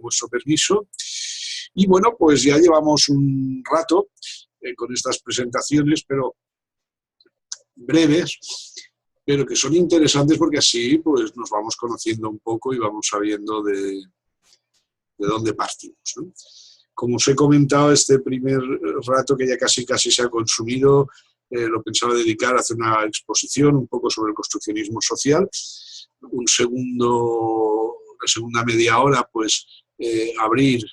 vuestro permiso. Y bueno, pues ya llevamos un rato con estas presentaciones, pero breves, pero que son interesantes porque así pues nos vamos conociendo un poco y vamos sabiendo de dónde partimos, ¿no? Como os he comentado, este primer rato que ya casi se ha consumido, lo pensaba dedicar a hacer una exposición un poco sobre el construccionismo social. La segunda media hora, pues abrir,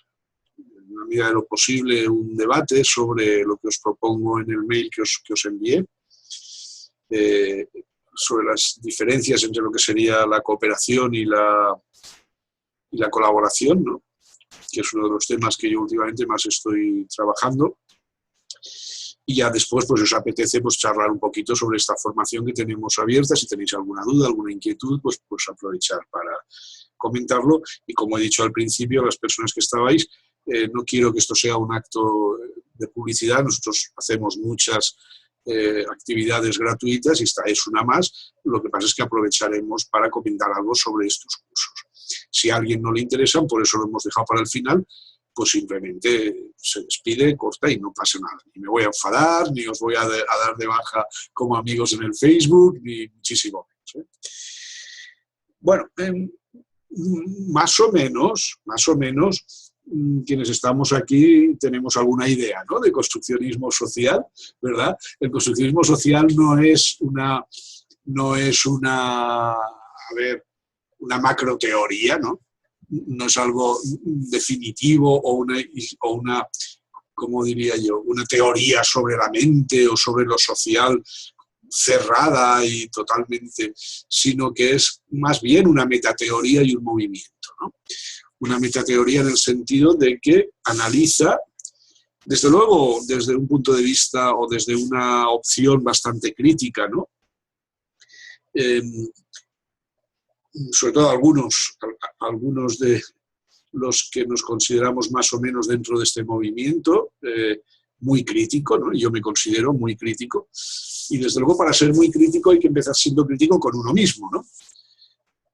en la medida de lo posible, un debate sobre lo que os propongo en el mail que os envié, sobre las diferencias entre lo que sería la cooperación y la colaboración, ¿no? Que es uno de los temas que yo últimamente más estoy trabajando. Y ya después, pues os apetece pues charlar un poquito sobre esta formación que tenemos abierta. Si tenéis alguna duda, alguna inquietud, pues aprovechar para comentarlo. Y como he dicho al principio, las personas que estabais, no quiero que esto sea un acto de publicidad. Nosotros hacemos muchas actividades gratuitas y esta es una más. Lo que pasa es que aprovecharemos para comentar algo sobre estos cursos. Si a alguien no le interesan, por eso lo hemos dejado para el final, pues simplemente se despide, corta y no pasa nada. Ni me voy a enfadar, ni os voy a dar de baja como amigos en el Facebook, ni muchísimo menos, ¿eh? Bueno, más o menos, quienes estamos aquí tenemos alguna idea, ¿no?, de construccionismo social, ¿verdad? El construccionismo social no es una una macroteoría, ¿no? No es algo definitivo o una, ¿cómo diría yo?, una teoría sobre la mente o sobre lo social cerrada y totalmente, sino que es más bien una metateoría y un movimiento, ¿no? Una metateoría en el sentido de que analiza, desde luego, desde un punto de vista o desde una opción bastante crítica, ¿no? Sobre todo algunos de los que nos consideramos más o menos dentro de este movimiento, muy crítico, ¿no? Yo me considero muy crítico, y desde luego para ser muy crítico hay que empezar siendo crítico con uno mismo, ¿no?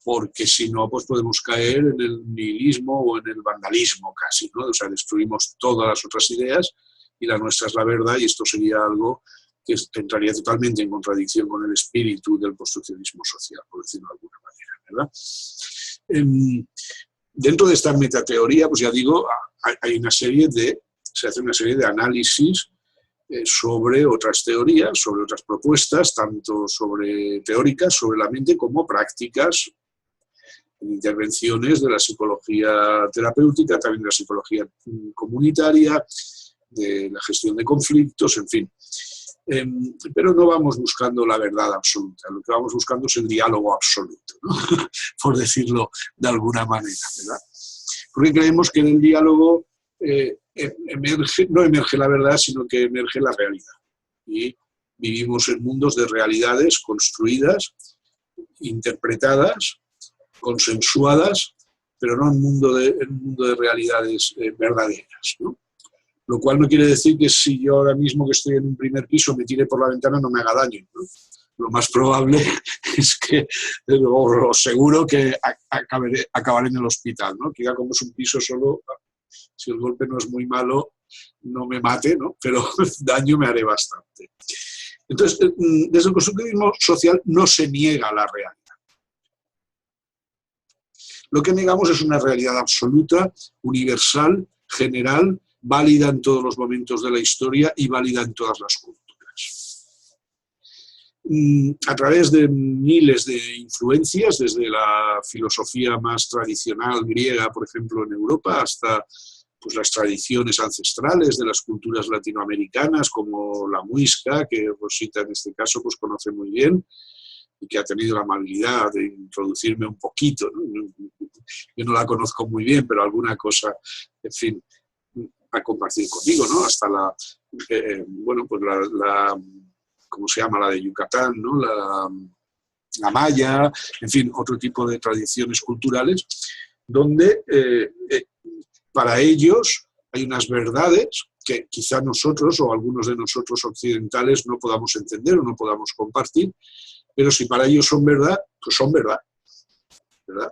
Porque si no, pues podemos caer en el nihilismo o en el vandalismo casi, ¿no? O sea, destruimos todas las otras ideas y la nuestra es la verdad, y esto sería algo que entraría totalmente en contradicción con el espíritu del construccionismo social, por decirlo de alguna manera, ¿verdad? Dentro de esta metateoría, pues ya digo, se hace una serie de análisis sobre otras teorías, sobre otras propuestas, tanto teóricas sobre la mente como prácticas, intervenciones de la psicología terapéutica, también de la psicología comunitaria, de la gestión de conflictos, en fin. Pero no vamos buscando la verdad absoluta, lo que vamos buscando es el diálogo absoluto, ¿no? Por decirlo de alguna manera, ¿verdad? Porque creemos que en el diálogo no emerge la verdad, sino que emerge la realidad. Y vivimos en mundos de realidades construidas, interpretadas, consensuadas, pero no en un mundo de realidades verdaderas, ¿no? Lo cual no quiere decir que si yo ahora mismo que estoy en un primer piso me tire por la ventana no me haga daño, ¿no? Lo más probable es que, o seguro que acabaré en el hospital, ¿no? Que ya como es un piso solo, si el golpe no es muy malo, no me mate, ¿no? Pero daño me haré bastante. Entonces, desde el constructivismo social no se niega la realidad. Lo que negamos es una realidad absoluta, universal, general, válida en todos los momentos de la historia y válida en todas las culturas. A través de miles de influencias, desde la filosofía más tradicional griega, por ejemplo, en Europa, hasta pues, las tradiciones ancestrales de las culturas latinoamericanas, como la muisca, que Rosita en este caso pues, conoce muy bien, y que ha tenido la amabilidad de introducirme un poquito, ¿no? Yo no la conozco muy bien, pero alguna cosa, en fin, a compartir conmigo, ¿no? Hasta ¿cómo se llama? La de Yucatán, ¿no? La maya, en fin, otro tipo de tradiciones culturales, donde para ellos hay unas verdades que quizá nosotros o algunos de nosotros occidentales no podamos entender o no podamos compartir, pero si para ellos son verdad, pues son verdad, ¿verdad?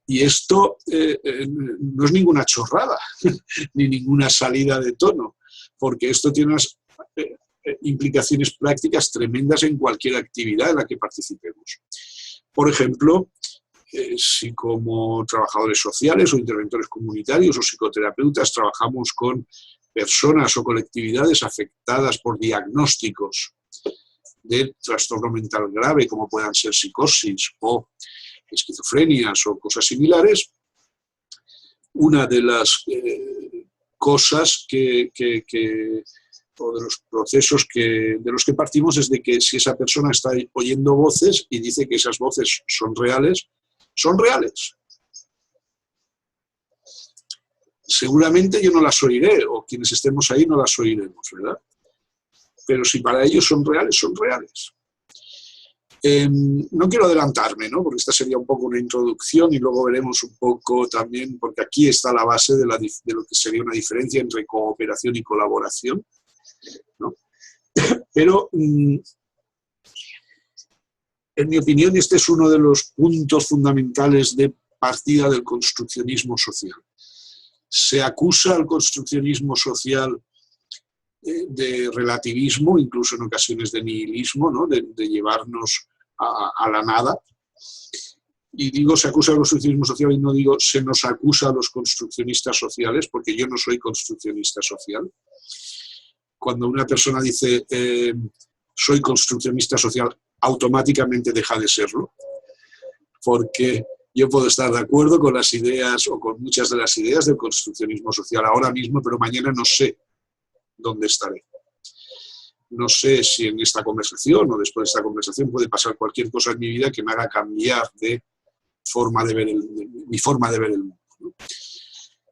Y esto no es ninguna chorrada, ni ninguna salida de tono, porque esto tiene unas implicaciones prácticas tremendas en cualquier actividad en la que participemos. Por ejemplo, si como trabajadores sociales o interventores comunitarios o psicoterapeutas trabajamos con personas o colectividades afectadas por diagnósticos de trastorno mental grave, como puedan ser psicosis o esquizofrenias o cosas similares, una de las cosas o de los procesos de los que partimos es de que si esa persona está oyendo voces y dice que esas voces son reales, son reales. Seguramente yo no las oiré, o quienes estemos ahí no las oiremos, ¿verdad? Pero si para ellos son reales, son reales. No quiero adelantarme, ¿no? Porque esta sería un poco una introducción y luego veremos un poco también, porque aquí está la base de lo que sería una diferencia entre cooperación y colaboración, ¿no? Pero, en mi opinión, este es uno de los puntos fundamentales de partida del construccionismo social. Se acusa al construccionismo social de relativismo, incluso en ocasiones de nihilismo, ¿no? de llevarnos a la nada. Y digo se acusa al construccionismo social y no digo se nos acusa a los construccionistas sociales, porque yo no soy construccionista social. Cuando una persona dice soy construccionista social, automáticamente deja de serlo, porque yo puedo estar de acuerdo con las ideas o con muchas de las ideas del construccionismo social ahora mismo, pero mañana no sé dónde estaré. No sé si en esta conversación o después de esta conversación puede pasar cualquier cosa en mi vida que me haga cambiar de mi forma de ver el mundo, ¿no?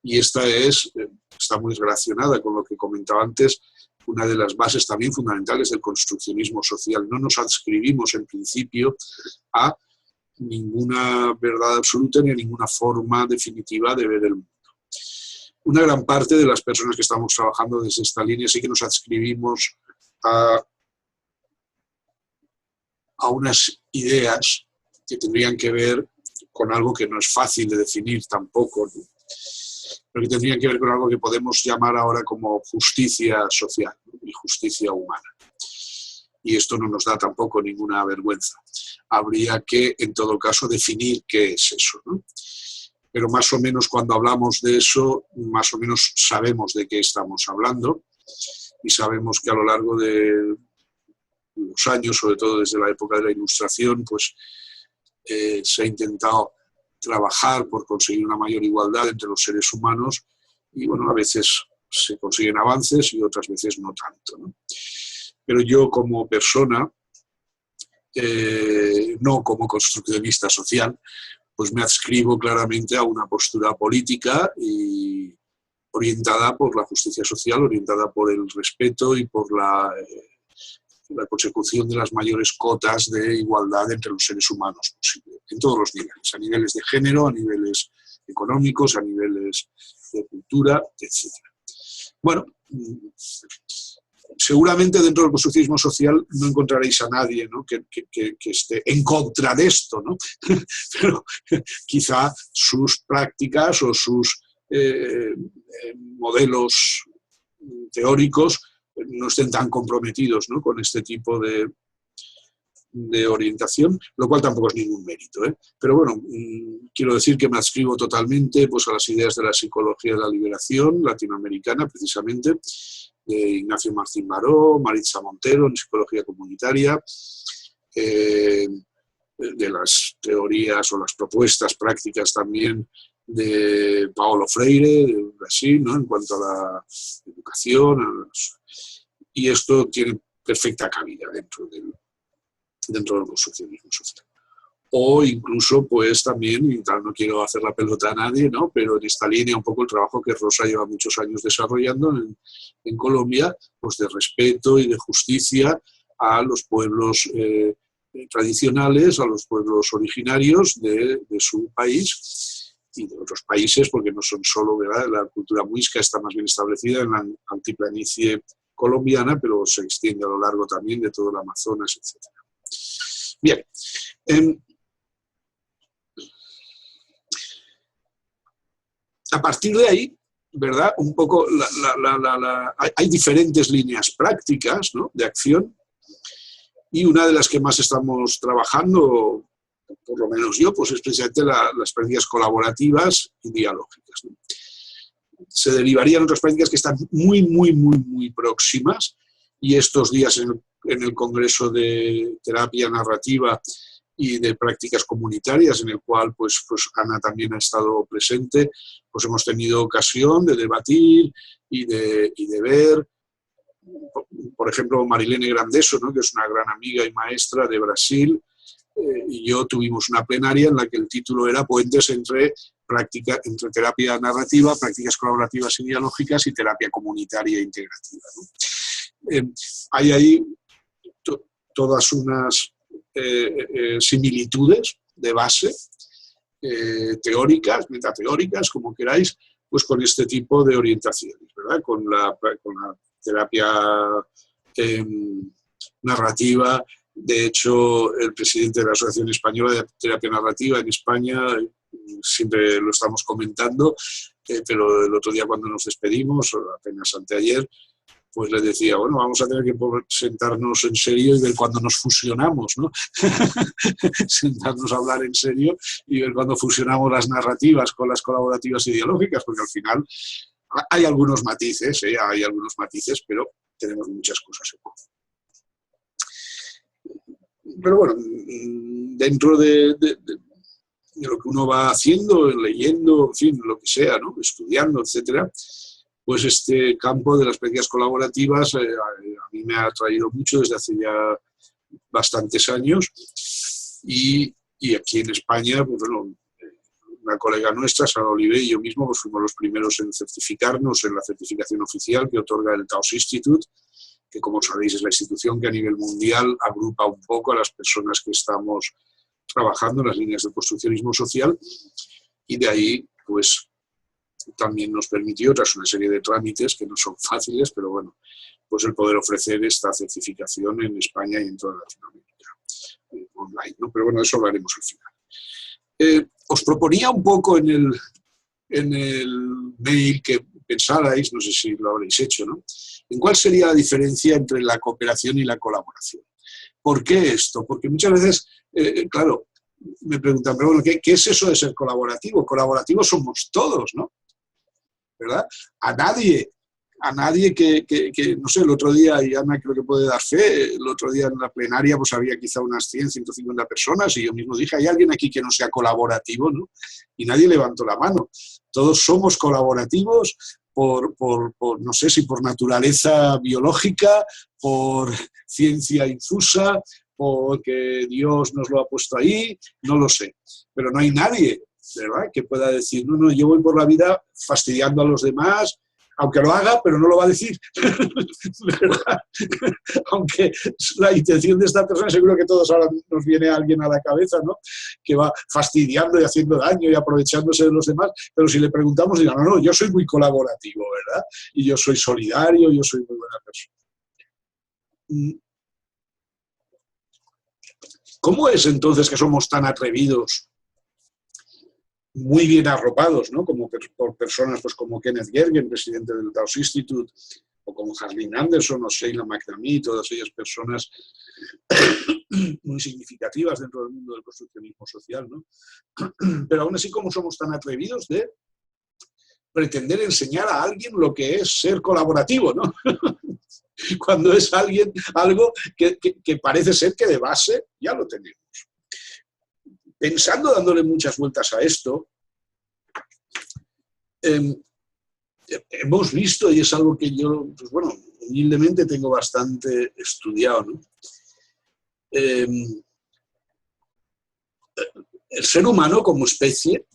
Y esta está muy relacionada con lo que comentaba antes, una de las bases también fundamentales del construccionismo social. No nos adscribimos en principio a ninguna verdad absoluta ni a ninguna forma definitiva de ver el mundo. Una gran parte de las personas que estamos trabajando desde esta línea sí que nos adscribimos a unas ideas que tendrían que ver con algo que no es fácil de definir tampoco, ¿no? Pero que tendrían que ver con algo que podemos llamar ahora como justicia social, ¿no? Y justicia humana. Y esto no nos da tampoco ninguna vergüenza. Habría que, en todo caso, definir qué es eso, ¿no? Pero más o menos cuando hablamos de eso, más o menos sabemos de qué estamos hablando y sabemos que a lo largo de los años, sobre todo desde la época de la Ilustración, pues se ha intentado trabajar por conseguir una mayor igualdad entre los seres humanos y, bueno, a veces se consiguen avances y otras veces no tanto, ¿no? Pero yo como persona, no como construccionista social, pues me adscribo claramente a una postura política y orientada por la justicia social, orientada por el respeto y por la consecución de las mayores cotas de igualdad entre los seres humanos posible, en todos los niveles, a niveles de género, a niveles económicos, a niveles de cultura, etc. Bueno, seguramente dentro del construccionismo social no encontraréis a nadie, ¿no? que esté en contra de esto, ¿no? Pero quizá sus prácticas o sus modelos teóricos no estén tan comprometidos, ¿no? Con este tipo de orientación, lo cual tampoco es ningún mérito, ¿eh? Pero bueno, quiero decir que me adscribo totalmente, pues, a las ideas de la psicología de la liberación latinoamericana, precisamente, de Ignacio Martín Baró, Maritza Montero en psicología comunitaria, de las teorías o las propuestas prácticas también de Paulo Freire, de Brasil, ¿no? En cuanto a la educación, y esto tiene perfecta cabida dentro del construccionismo social. O incluso, pues también, y tal, no quiero hacer la pelota a nadie, ¿no? Pero en esta línea un poco el trabajo que Rosa lleva muchos años desarrollando en Colombia, pues de respeto y de justicia a los pueblos tradicionales, a los pueblos originarios de su país y de otros países, porque no son solo, ¿verdad? La cultura muisca está más bien establecida en la altiplanicie colombiana, pero se extiende a lo largo también de todo el Amazonas, etc. Bien. a partir de ahí, ¿verdad? Un poco hay diferentes líneas prácticas, ¿no?, de acción, y una de las que más estamos trabajando, por lo menos yo, pues es precisamente las prácticas colaborativas y dialógicas, ¿no? Se derivarían otras prácticas que están muy próximas, y estos días en el Congreso de Terapia Narrativa y de Prácticas Comunitarias, en el cual pues Ana también ha estado presente, pues hemos tenido ocasión de debatir y de ver, por ejemplo, Marilene Grandeso, ¿no?, que es una gran amiga y maestra de Brasil, y yo tuvimos una plenaria en la que el título era Puentes entre terapia narrativa, prácticas colaborativas y dialógicas y terapia comunitaria e integrativa, ¿no? Hay ahí todas unas similitudes de base, teóricas, metateóricas, como queráis, pues con este tipo de orientaciones, ¿verdad? Con la terapia narrativa. De hecho, el presidente de la Asociación Española de Terapia Narrativa en España, siempre lo estamos comentando, pero el otro día cuando nos despedimos, apenas anteayer, pues le decía, bueno, vamos a tener que sentarnos en serio y ver cuándo nos fusionamos, ¿no? Sentarnos a hablar en serio y ver cuándo fusionamos las narrativas con las colaborativas ideológicas, porque al final hay algunos matices, pero tenemos muchas cosas en común. Pero bueno, dentro de lo que uno va haciendo, leyendo, en fin, lo que sea, ¿no?, estudiando, etcétera, pues este campo de las prácticas colaborativas a mí me ha atraído mucho desde hace ya bastantes años, y aquí en España, pues bueno, una colega nuestra, Sara Oliver, y yo mismo pues fuimos los primeros en certificarnos en la certificación oficial que otorga el Taos Institute, que como sabéis es la institución que a nivel mundial agrupa un poco a las personas que estamos trabajando en las líneas del construccionismo social, y de ahí pues también nos permitió, tras una serie de trámites que no son fáciles, pero bueno, pues el poder ofrecer esta certificación en España y en toda Latinoamérica, online, ¿no? Pero bueno, de eso hablaremos al final. Os proponía un poco en el mail que pensarais, no sé si lo habréis hecho, ¿no?, en cuál sería la diferencia entre la cooperación y la colaboración. ¿Por qué esto? Porque muchas veces, claro, me preguntan, pero bueno, ¿qué es eso de ser colaborativo? Colaborativos somos todos, ¿no? ¿Verdad? A nadie que, no sé, el otro día, y Ana creo que puede dar fe, el otro día en la plenaria pues había quizá unas 100, 150 personas, y yo mismo dije, ¿hay alguien aquí que no sea colaborativo, no? Y nadie levantó la mano. Todos somos colaborativos por no sé si por naturaleza biológica, por ciencia infusa, porque Dios nos lo ha puesto ahí, no lo sé. Pero no hay nadie, ¿verdad?, que pueda decir, no, yo voy por la vida fastidiando a los demás, aunque lo haga, pero no lo va a decir. ¿Verdad? Aunque la intención de esta persona, seguro que todos ahora nos viene alguien a la cabeza, ¿no?, que va fastidiando y haciendo daño y aprovechándose de los demás, pero si le preguntamos, dirán, no, yo soy muy colaborativo, ¿verdad? Y yo soy solidario, yo soy muy buena persona. ¿Cómo es entonces que somos tan atrevidos, muy bien arropados, ¿no?, como por personas pues, como Kenneth Gergen, presidente del Taos Institute, o como Harlene Anderson o Sheila McNamee, todas ellas personas muy significativas dentro del mundo del construccionismo social, ¿no? Pero aún así, ¿cómo somos tan atrevidos de pretender enseñar a alguien lo que es ser colaborativo, ¿no? Cuando es algo que parece ser que de base ya lo tenemos. Pensando, dándole muchas vueltas a esto, hemos visto, y es algo que yo, pues bueno, humildemente tengo bastante estudiado, ¿no? El ser humano como especie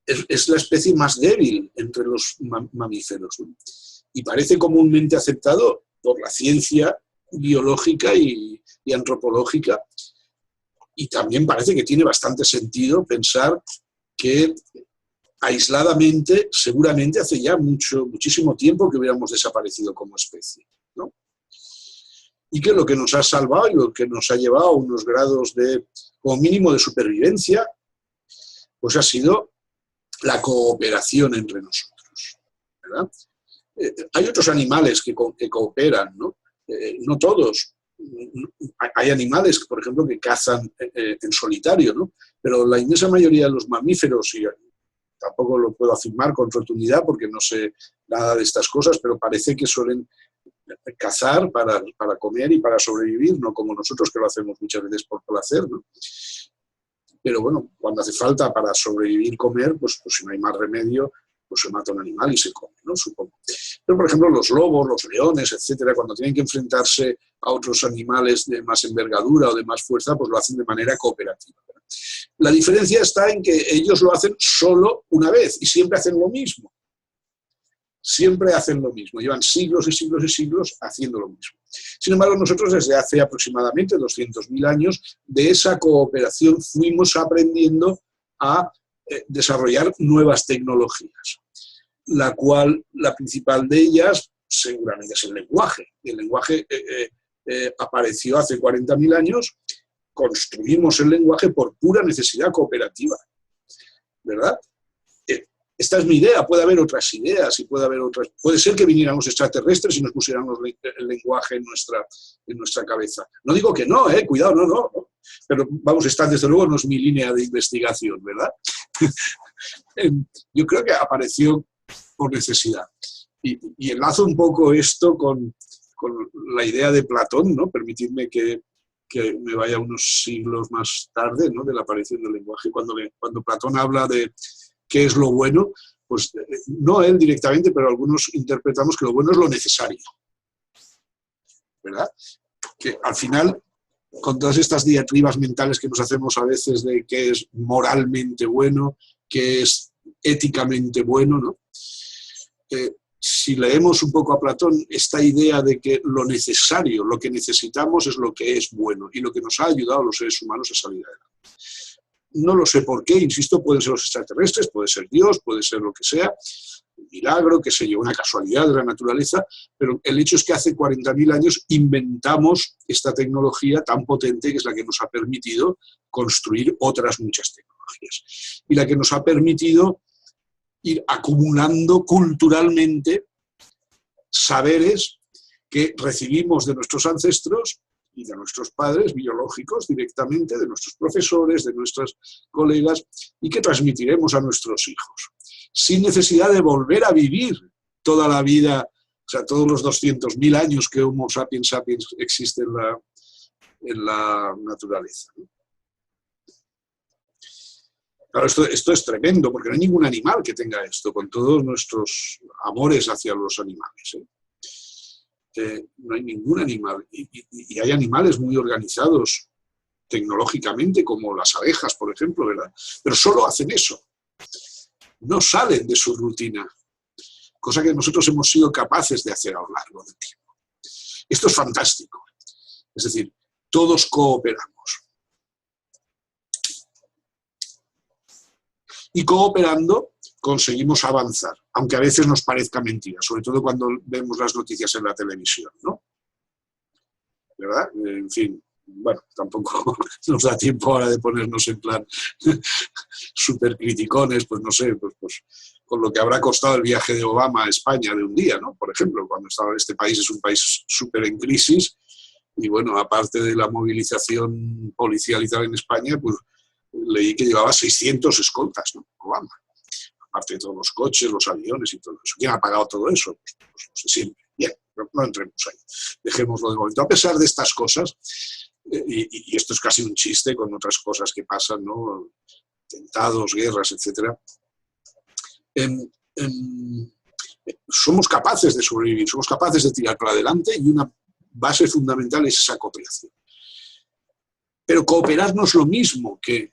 es la especie más débil entre los mamíferos, ¿no? Y parece comúnmente aceptado por la ciencia biológica y antropológica, y también parece que tiene bastante sentido pensar que aisladamente, seguramente hace ya muchísimo tiempo que hubiéramos desaparecido como especie, ¿no? Y que lo que nos ha salvado y lo que nos ha llevado a unos grados de, como mínimo, de supervivencia, pues ha sido la cooperación entre nosotros, ¿verdad? Hay otros animales que cooperan, ¿no? No todos. Hay animales, por ejemplo, que cazan en solitario, ¿no? Pero la inmensa mayoría de los mamíferos, y tampoco lo puedo afirmar con rotundidad porque no sé nada de estas cosas, pero parece que suelen cazar para comer y para sobrevivir, no como nosotros que lo hacemos muchas veces por placer, ¿no? Pero bueno, cuando hace falta para sobrevivir comer, pues si no hay más remedio, pues se mata un animal y se come, ¿no? Supongo. Pero, por ejemplo, los lobos, los leones, etcétera, cuando tienen que enfrentarse a otros animales de más envergadura o de más fuerza, pues lo hacen de manera cooperativa. La diferencia está en que ellos lo hacen solo una vez y siempre hacen lo mismo. Siempre hacen lo mismo. Llevan siglos y siglos y siglos haciendo lo mismo. Sin embargo, nosotros desde hace aproximadamente 200.000 años de esa cooperación fuimos aprendiendo a desarrollar nuevas tecnologías, la principal de ellas seguramente es el lenguaje. El lenguaje apareció hace 40.000 años, construimos el lenguaje por pura necesidad cooperativa, ¿verdad? Esta es mi idea, puede haber otras ideas y puede ser que vinieran los extraterrestres y nos pusieran el lenguaje en nuestra cabeza. No digo que no, cuidado, no. Pero vamos, esta desde luego no es mi línea de investigación, ¿verdad? Yo creo que apareció por necesidad. Y enlazo un poco esto con la idea de Platón, ¿no? Permitidme que me vaya unos siglos más tarde, ¿no? De la aparición del lenguaje. Cuando Platón habla de qué es lo bueno, pues no él directamente, pero algunos interpretamos que lo bueno es lo necesario, ¿verdad? Que al final, con todas estas diatribas mentales que nos hacemos a veces de qué es moralmente bueno, qué es éticamente bueno, ¿no? Si leemos un poco a Platón, esta idea de que lo necesario, lo que necesitamos es lo que es bueno y lo que nos ha ayudado a los seres humanos a salir adelante. No lo sé por qué, insisto, pueden ser los extraterrestres, puede ser Dios, puede ser lo que sea, un milagro, qué sé yo, una casualidad de la naturaleza, pero el hecho es que hace 40.000 años inventamos esta tecnología tan potente que es la que nos ha permitido construir otras muchas tecnologías y la que nos ha permitido ir acumulando culturalmente saberes que recibimos de nuestros ancestros y de nuestros padres biológicos directamente, de nuestros profesores, de nuestros colegas, y que transmitiremos a nuestros hijos, sin necesidad de volver a vivir toda la vida, o sea, todos los 200.000 años que Homo sapiens sapiens existe en la naturaleza. Claro, esto es tremendo, porque no hay ningún animal que tenga esto, con todos nuestros amores hacia los animales, no hay ningún animal. Y hay animales muy organizados tecnológicamente, como las abejas, por ejemplo, ¿verdad? Pero solo hacen eso. No salen de su rutina, cosa que nosotros hemos sido capaces de hacer a lo largo del tiempo. Esto es fantástico. Es decir, todos cooperamos. Y cooperando conseguimos avanzar, aunque a veces nos parezca mentira, sobre todo cuando vemos las noticias en la televisión, ¿no? ¿Verdad? En fin, bueno, tampoco nos da tiempo ahora de ponernos en plan súper criticones, pues no sé, pues con lo que habrá costado el viaje de Obama a España de un día, ¿no? Por ejemplo, cuando estaba este país, es un país súper en crisis, y bueno, aparte de la movilización policial y tal en España, pues leí que llevaba 600 escoltas, ¿no? Obama. Aparte de todos los coches, los aviones y todo eso. ¿Quién ha pagado todo eso? Pues no sé, siempre. Bien, no entremos ahí. Dejémoslo de momento. A pesar de estas cosas, y esto es casi un chiste con otras cosas que pasan, ¿no? Atentados, guerras, etc. Somos capaces de sobrevivir, somos capaces de tirar para adelante y una base fundamental es esa cooperación. Pero cooperar no es lo mismo que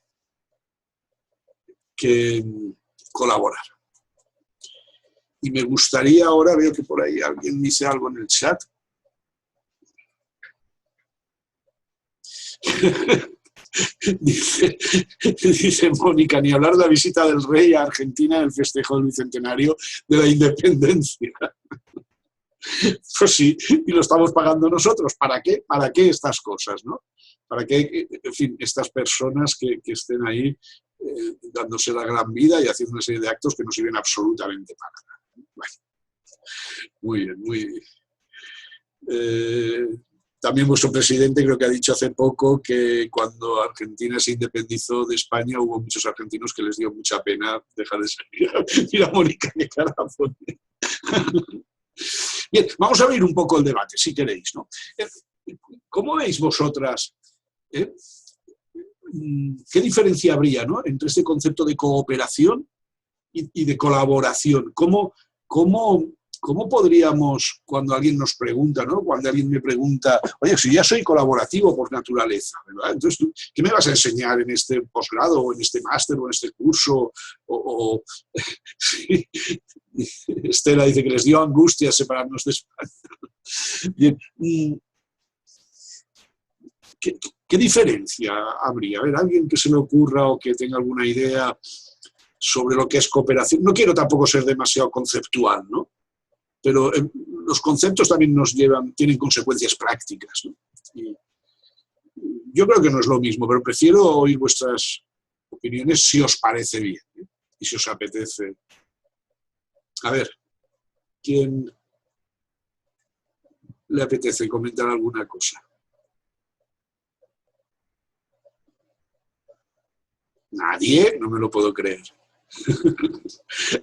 colaborar. Y me gustaría ahora, veo que por ahí alguien dice algo en el chat. dice Mónica, ni hablar de la visita del rey a Argentina en el festejo del bicentenario de la independencia. Pues sí, y lo estamos pagando nosotros. ¿Para qué? ¿Para qué estas cosas, no? Para que, en fin, estas personas que estén ahí dándose la gran vida y haciendo una serie de actos que no sirven absolutamente para nada. Bueno, muy bien, muy bien. También vuestro presidente creo que ha dicho hace poco que cuando Argentina se independizó de España hubo muchos argentinos que les dio mucha pena dejar de ser. Mira, Mónica, qué cara pone. Bien, vamos a abrir un poco el debate, si queréis, ¿no? ¿Cómo veis vosotras? ¿Qué diferencia habría, ¿no?, entre este concepto de cooperación y de colaboración? ¿Cómo podríamos, cuando alguien nos pregunta, ¿no?, cuando alguien me pregunta, oye, si ya soy colaborativo por naturaleza, ¿verdad? Entonces, ¿qué me vas a enseñar en este posgrado, o en este máster, o en este curso? Sí. Estela dice que les dio angustia separarnos de España. Bien. ¿Qué diferencia habría? A ver, alguien que se le ocurra o que tenga alguna idea sobre lo que es cooperación. No quiero tampoco ser demasiado conceptual, ¿no? Pero los conceptos también tienen consecuencias prácticas, ¿no? Y yo creo que no es lo mismo, pero prefiero oír vuestras opiniones si os parece bien, ¿eh? Y si os apetece. A ver, ¿quién le apetece comentar alguna cosa? Nadie, no me lo puedo creer.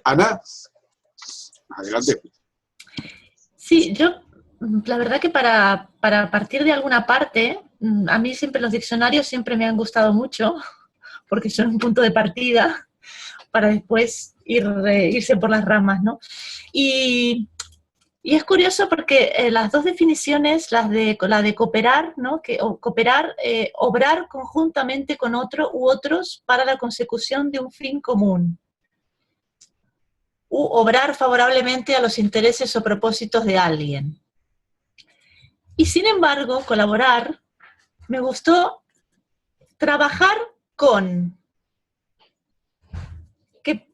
Ana, adelante. Sí, yo, la verdad que para partir de alguna parte, a mí siempre los diccionarios siempre me han gustado mucho, porque son un punto de partida para después irse por las ramas, ¿no? Y es curioso porque las dos definiciones, la de cooperar, ¿no?, cooperar, obrar conjuntamente con otro u otros para la consecución de un fin común, u obrar favorablemente a los intereses o propósitos de alguien. Y sin embargo, colaborar, me gustó trabajar con, que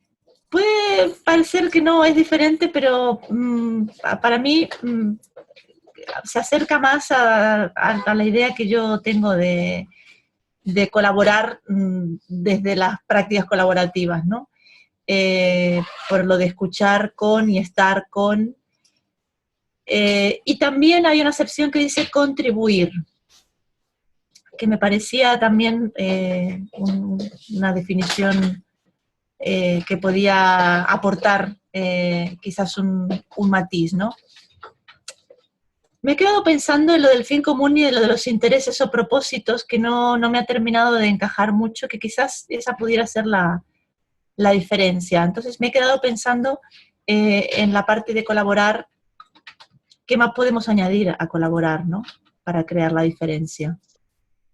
puede parecer que no es diferente, pero para mí se acerca más a la idea que yo tengo de colaborar desde las prácticas colaborativas, ¿no? Por lo de escuchar con y estar con. Y también hay una acepción que dice contribuir, que me parecía también una definición que podía aportar quizás un matiz, ¿no? Me he quedado pensando en lo del fin común y de lo de los intereses o propósitos, que no me ha terminado de encajar mucho, que quizás esa pudiera ser la diferencia. Entonces me he quedado pensando en la parte de colaborar, ¿qué más podemos añadir a colaborar, ¿no?, para crear la diferencia?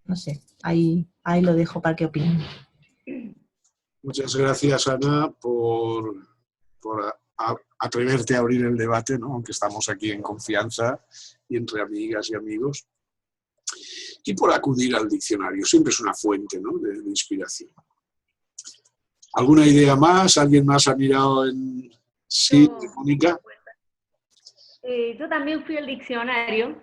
No sé, ahí lo dejo para que opinen. Muchas gracias, Ana, por atreverte a abrir el debate, ¿no?, aunque estamos aquí en confianza y entre amigas y amigos, y por acudir al diccionario. Siempre es una fuente, ¿no?, de inspiración. ¿Alguna idea más? ¿Alguien más ha mirado en...? Sí, Mónica. Yo también fui al diccionario.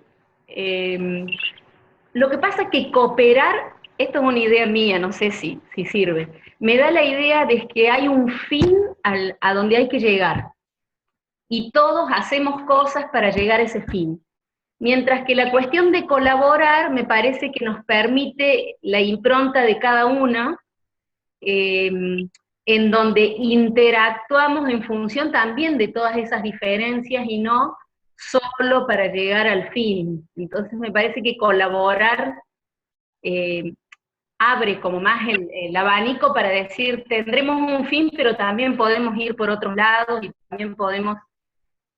Lo que pasa es que cooperar, esto es una idea mía, no sé si sirve, me da la idea de que hay un fin a donde hay que llegar, y todos hacemos cosas para llegar a ese fin. Mientras que la cuestión de colaborar me parece que nos permite la impronta de cada una, en donde interactuamos en función también de todas esas diferencias y no solo para llegar al fin. Entonces me parece que colaborar abre como más el abanico para decir, tendremos un fin, pero también podemos ir por otros lados y también podemos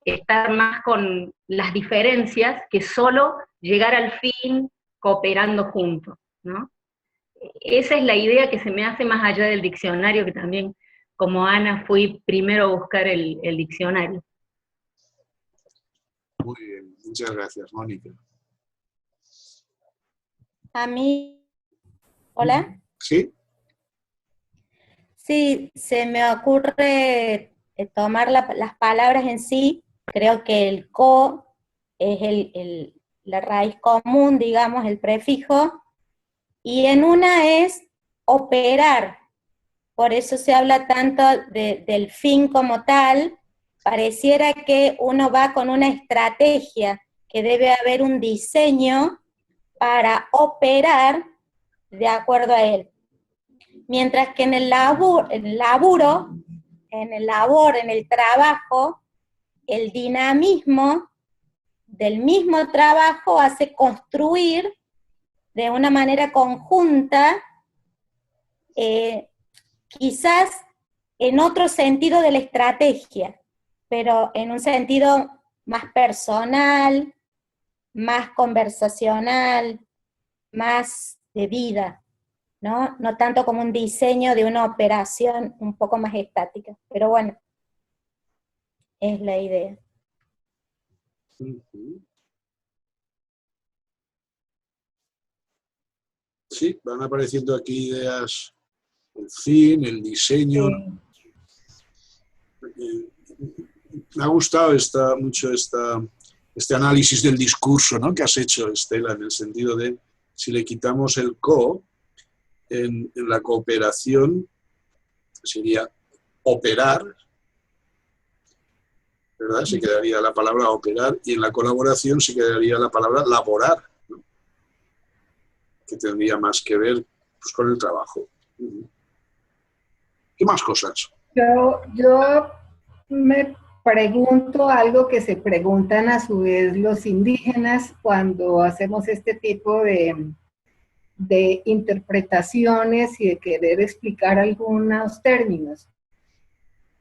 estar más con las diferencias que solo llegar al fin cooperando juntos, ¿no? Esa es la idea que se me hace más allá del diccionario, que también, como Ana, fui primero a buscar el diccionario. Muy bien, muchas gracias, Mónica. A mí, ¿hola? ¿Sí? Sí, se me ocurre tomar las palabras en sí. Creo que el co es la raíz común, digamos, el prefijo, y en una es operar, por eso se habla tanto del fin como tal. Pareciera que uno va con una estrategia, que debe haber un diseño para operar de acuerdo a él. Mientras que en el labor, en el trabajo, el dinamismo del mismo trabajo hace construir de una manera conjunta, quizás en otro sentido de la estrategia, pero en un sentido más personal, más conversacional, más de vida, ¿no? No tanto como un diseño de una operación un poco más estática, pero bueno, es la idea. Sí, van apareciendo aquí ideas, el fin, el diseño. Me ha gustado mucho este análisis del discurso, ¿no?, que has hecho, Estela, en el sentido de si le quitamos el co, en la cooperación sería operar, ¿verdad? Se quedaría la palabra operar, y en la colaboración se quedaría la palabra laborar, ¿no?, que tendría más que ver, pues, con el trabajo. ¿Qué más cosas? Yo me pregunto algo que se preguntan a su vez los indígenas cuando hacemos este tipo de interpretaciones y de querer explicar algunos términos.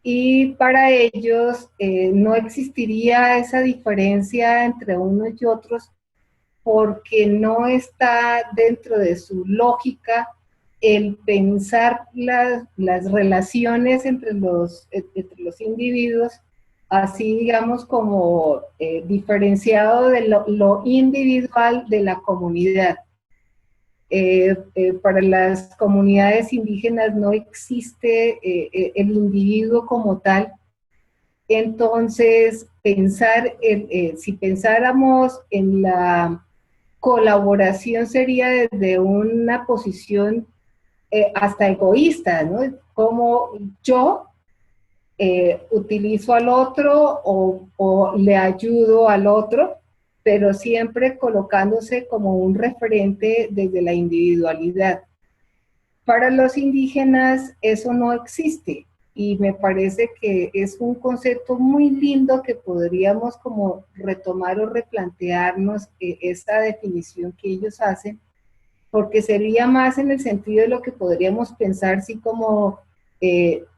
Y para ellos no existiría esa diferencia entre unos y otros porque no está dentro de su lógica el pensar las relaciones entre los individuos, así digamos como diferenciado de lo individual de la comunidad. Para las comunidades indígenas no existe el individuo como tal. Entonces, si pensáramos en la colaboración sería desde una posición hasta egoísta, ¿no? Como yo utilizo al otro o le ayudo al otro, pero siempre colocándose como un referente desde la individualidad. Para los indígenas eso no existe y me parece que es un concepto muy lindo que podríamos como retomar o replantearnos esta definición que ellos hacen, porque sería más en el sentido de lo que podríamos pensar, sí, como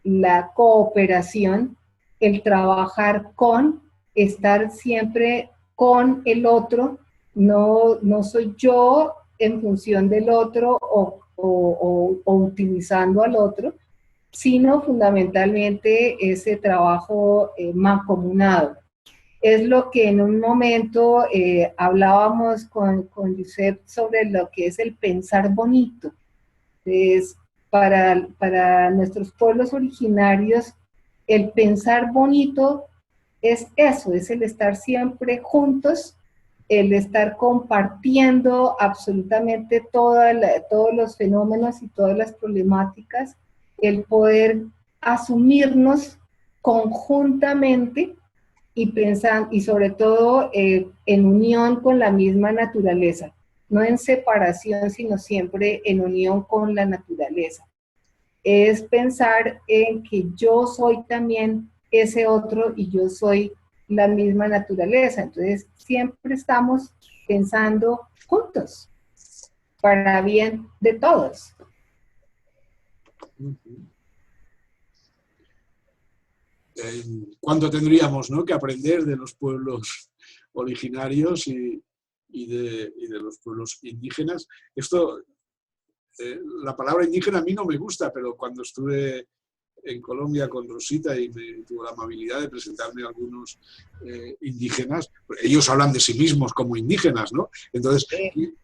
la cooperación, el trabajar con, estar siempre con el otro, no soy yo en función del otro o utilizando al otro, sino fundamentalmente ese trabajo mancomunado. Es lo que en un momento hablábamos con Josep sobre lo que es el pensar bonito. Es para nuestros pueblos originarios, el pensar bonito es eso, es el estar siempre juntos, el estar compartiendo absolutamente todos los fenómenos y todas las problemáticas, el poder asumirnos conjuntamente y pensar, y sobre todo en unión con la misma naturaleza, no en separación, sino siempre en unión con la naturaleza. Es pensar en que yo soy también ese otro y yo soy la misma naturaleza. Entonces, siempre estamos pensando juntos, para bien de todos. ¿Cuánto tendríamos, ¿no?, que aprender de los pueblos originarios y de los pueblos indígenas? Esto, la palabra indígena a mí no me gusta, pero cuando estuve en Colombia con Rosita y tuvo la amabilidad de presentarme a algunos indígenas, ellos hablan de sí mismos como indígenas, ¿no? Entonces,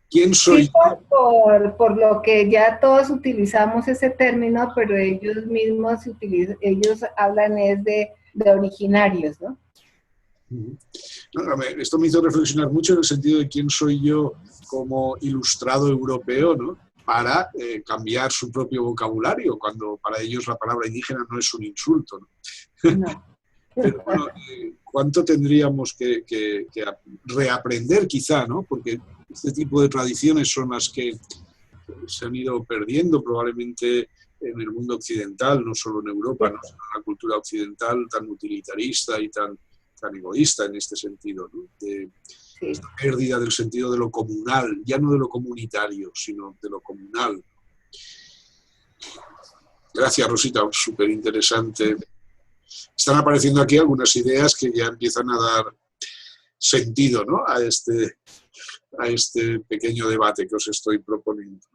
¿quién soy? Sí, por lo que ya todos utilizamos ese término, pero ellos mismos ellos hablan es de originarios, ¿no? Esto me hizo reflexionar mucho en el sentido de quién soy yo como ilustrado europeo, ¿no? para cambiar su propio vocabulario, cuando para ellos la palabra indígena no es un insulto, ¿no? No. Pero bueno, ¿cuánto tendríamos que reaprender quizá, ¿no? Porque este tipo de tradiciones son las que se han ido perdiendo probablemente en el mundo occidental, no solo en Europa, no solo en la cultura occidental tan utilitarista y tan egoísta en este sentido, ¿no? De esta pérdida del sentido de lo comunal, ya no de lo comunitario, sino de lo comunal. Gracias, Rosita, súper interesante. Están apareciendo aquí algunas ideas que ya empiezan a dar sentido, ¿no? a este pequeño debate que os estoy proponiendo.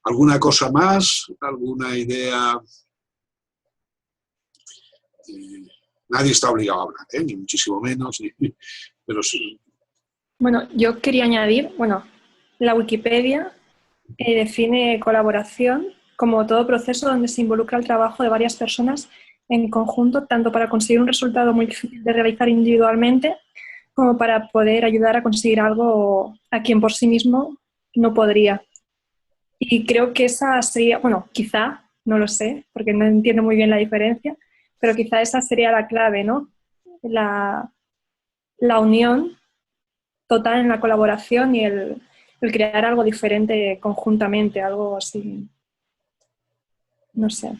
¿Alguna cosa más? ¿Alguna idea? Nadie está obligado a hablar, ni muchísimo menos, pero sí. Bueno, yo quería añadir, la Wikipedia define colaboración como todo proceso donde se involucra el trabajo de varias personas en conjunto, tanto para conseguir un resultado muy difícil de realizar individualmente, como para poder ayudar a conseguir algo a quien por sí mismo no podría. Y creo que esa sería, quizá, no lo sé, porque no entiendo muy bien la diferencia, pero quizá esa sería la clave, ¿no? La unión total en la colaboración y el crear algo diferente conjuntamente, algo así, no sé.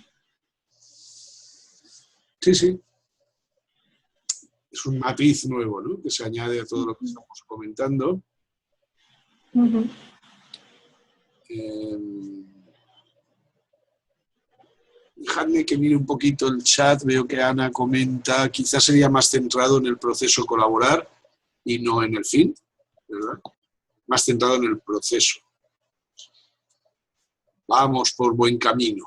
Sí, sí. Es un matiz nuevo, ¿no? Que se añade a todo lo que estamos comentando. Uh-huh. Dejadme que mire un poquito el chat. Veo que Ana comenta, quizás sería más centrado en el proceso colaborar y no en el fin, ¿verdad? Más centrado en el proceso. Vamos por buen camino.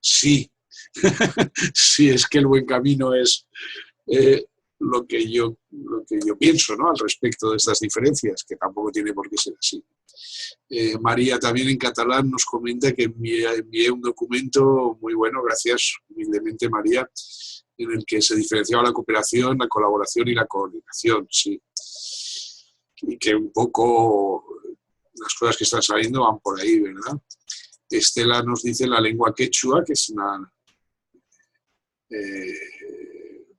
Sí. Sí, es que el buen camino es lo que yo pienso, ¿no? Al respecto de estas diferencias, que tampoco tiene por qué ser así. María también en catalán nos comenta que envié un documento muy bueno, gracias humildemente María, en el que se diferenciaba la cooperación, la colaboración y la coordinación, sí. Y que un poco las cosas que están saliendo van por ahí, ¿verdad? Estela nos dice la lengua quechua, que es una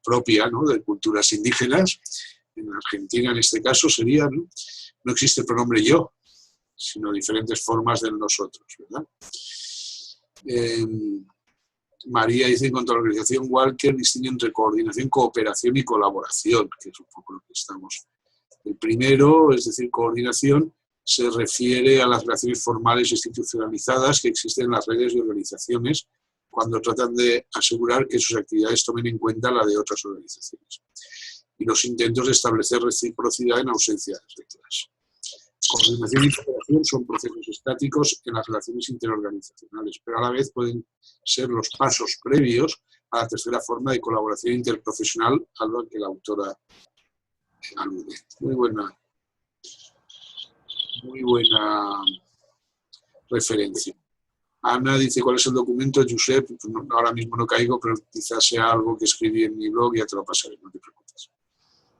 propia, ¿no?, de culturas indígenas. En Argentina, en este caso, sería, no existe el pronombre yo, sino diferentes formas del nosotros, ¿verdad? María dice, en cuanto a la organización, Walker distingue entre coordinación, cooperación y colaboración, que es un poco lo que estamos. El primero, es decir, coordinación, se refiere a las relaciones formales e institucionalizadas que existen en las redes y organizaciones cuando tratan de asegurar que sus actividades tomen en cuenta la de otras organizaciones. Y los intentos de establecer reciprocidad en ausencia de reglas. Coordinación y cooperación son procesos estáticos en las relaciones interorganizacionales, pero a la vez pueden ser los pasos previos a la tercera forma de colaboración interprofesional a la que la autora alude. Muy buena referencia. Ana dice, ¿cuál es el documento? Josep, ahora mismo no caigo, pero quizás sea algo que escribí en mi blog y ya te lo pasaré, no te preocupes.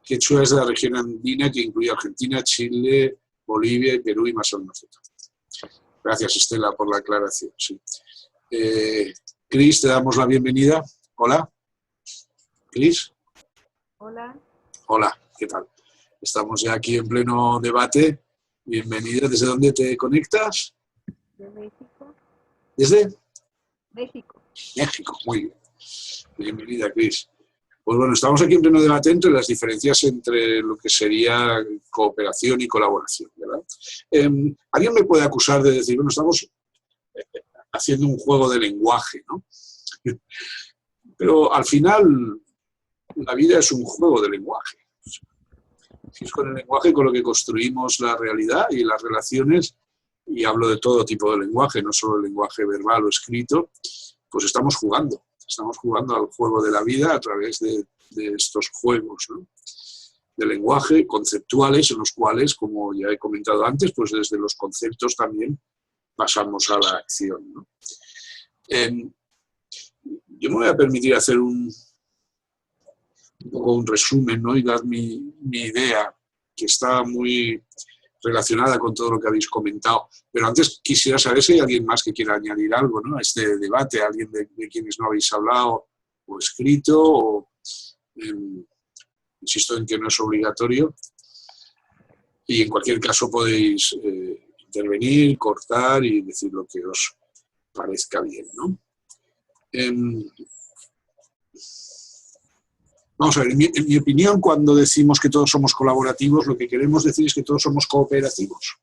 Quechua es de la región andina que incluye Argentina, Chile, Bolivia y Perú y más al norte. Gracias, Estela, por la aclaración. Sí. Cris, te damos la bienvenida. Hola. Cris. Hola. Hola, ¿qué tal? Estamos ya aquí en pleno debate. Bienvenida. ¿Desde dónde te conectas? De México. ¿Desde? México. México, muy bien. Bienvenida, Cris. Pues bueno, estamos aquí en pleno debate entre las diferencias entre lo que sería cooperación y colaboración, ¿verdad? Alguien me puede acusar de decir, bueno, estamos haciendo un juego de lenguaje, ¿no? Pero al final la vida es un juego de lenguaje. Es con el lenguaje con lo que construimos la realidad y las relaciones, y hablo de todo tipo de lenguaje, no solo el lenguaje verbal o escrito, pues estamos jugando al juego de la vida a través de estos juegos, ¿no?, de lenguaje conceptuales en los cuales, como ya he comentado antes, pues desde los conceptos también pasamos a la acción, ¿no? Yo me voy a permitir hacer un poco un resumen, ¿no?, y dar mi idea, que está muy relacionada con todo lo que habéis comentado. Pero antes quisiera saber si hay alguien más que quiera añadir algo, ¿no?, a este debate, alguien de quienes no habéis hablado o escrito, o insisto en que no es obligatorio. Y en cualquier caso podéis intervenir, cortar y decir lo que os parezca bien, ¿no? Vamos a ver, en mi opinión, cuando decimos que todos somos colaborativos, lo que queremos decir es que todos somos cooperativos.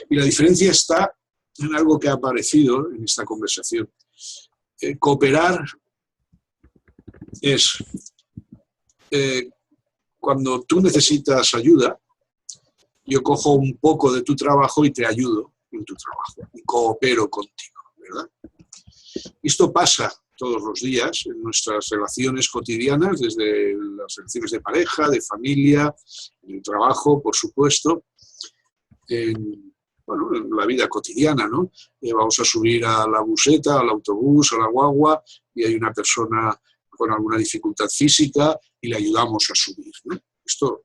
Y la diferencia está en algo que ha aparecido en esta conversación. Cooperar es cuando tú necesitas ayuda, yo cojo un poco de tu trabajo y te ayudo en tu trabajo, y coopero contigo, ¿verdad? Esto pasa todos los días en nuestras relaciones cotidianas, desde las relaciones de pareja, de familia, en el trabajo, por supuesto, en la vida cotidiana, ¿no? Vamos a subir a la buseta, al autobús, a la guagua, y hay una persona con alguna dificultad física y le ayudamos a subir, ¿no? Esto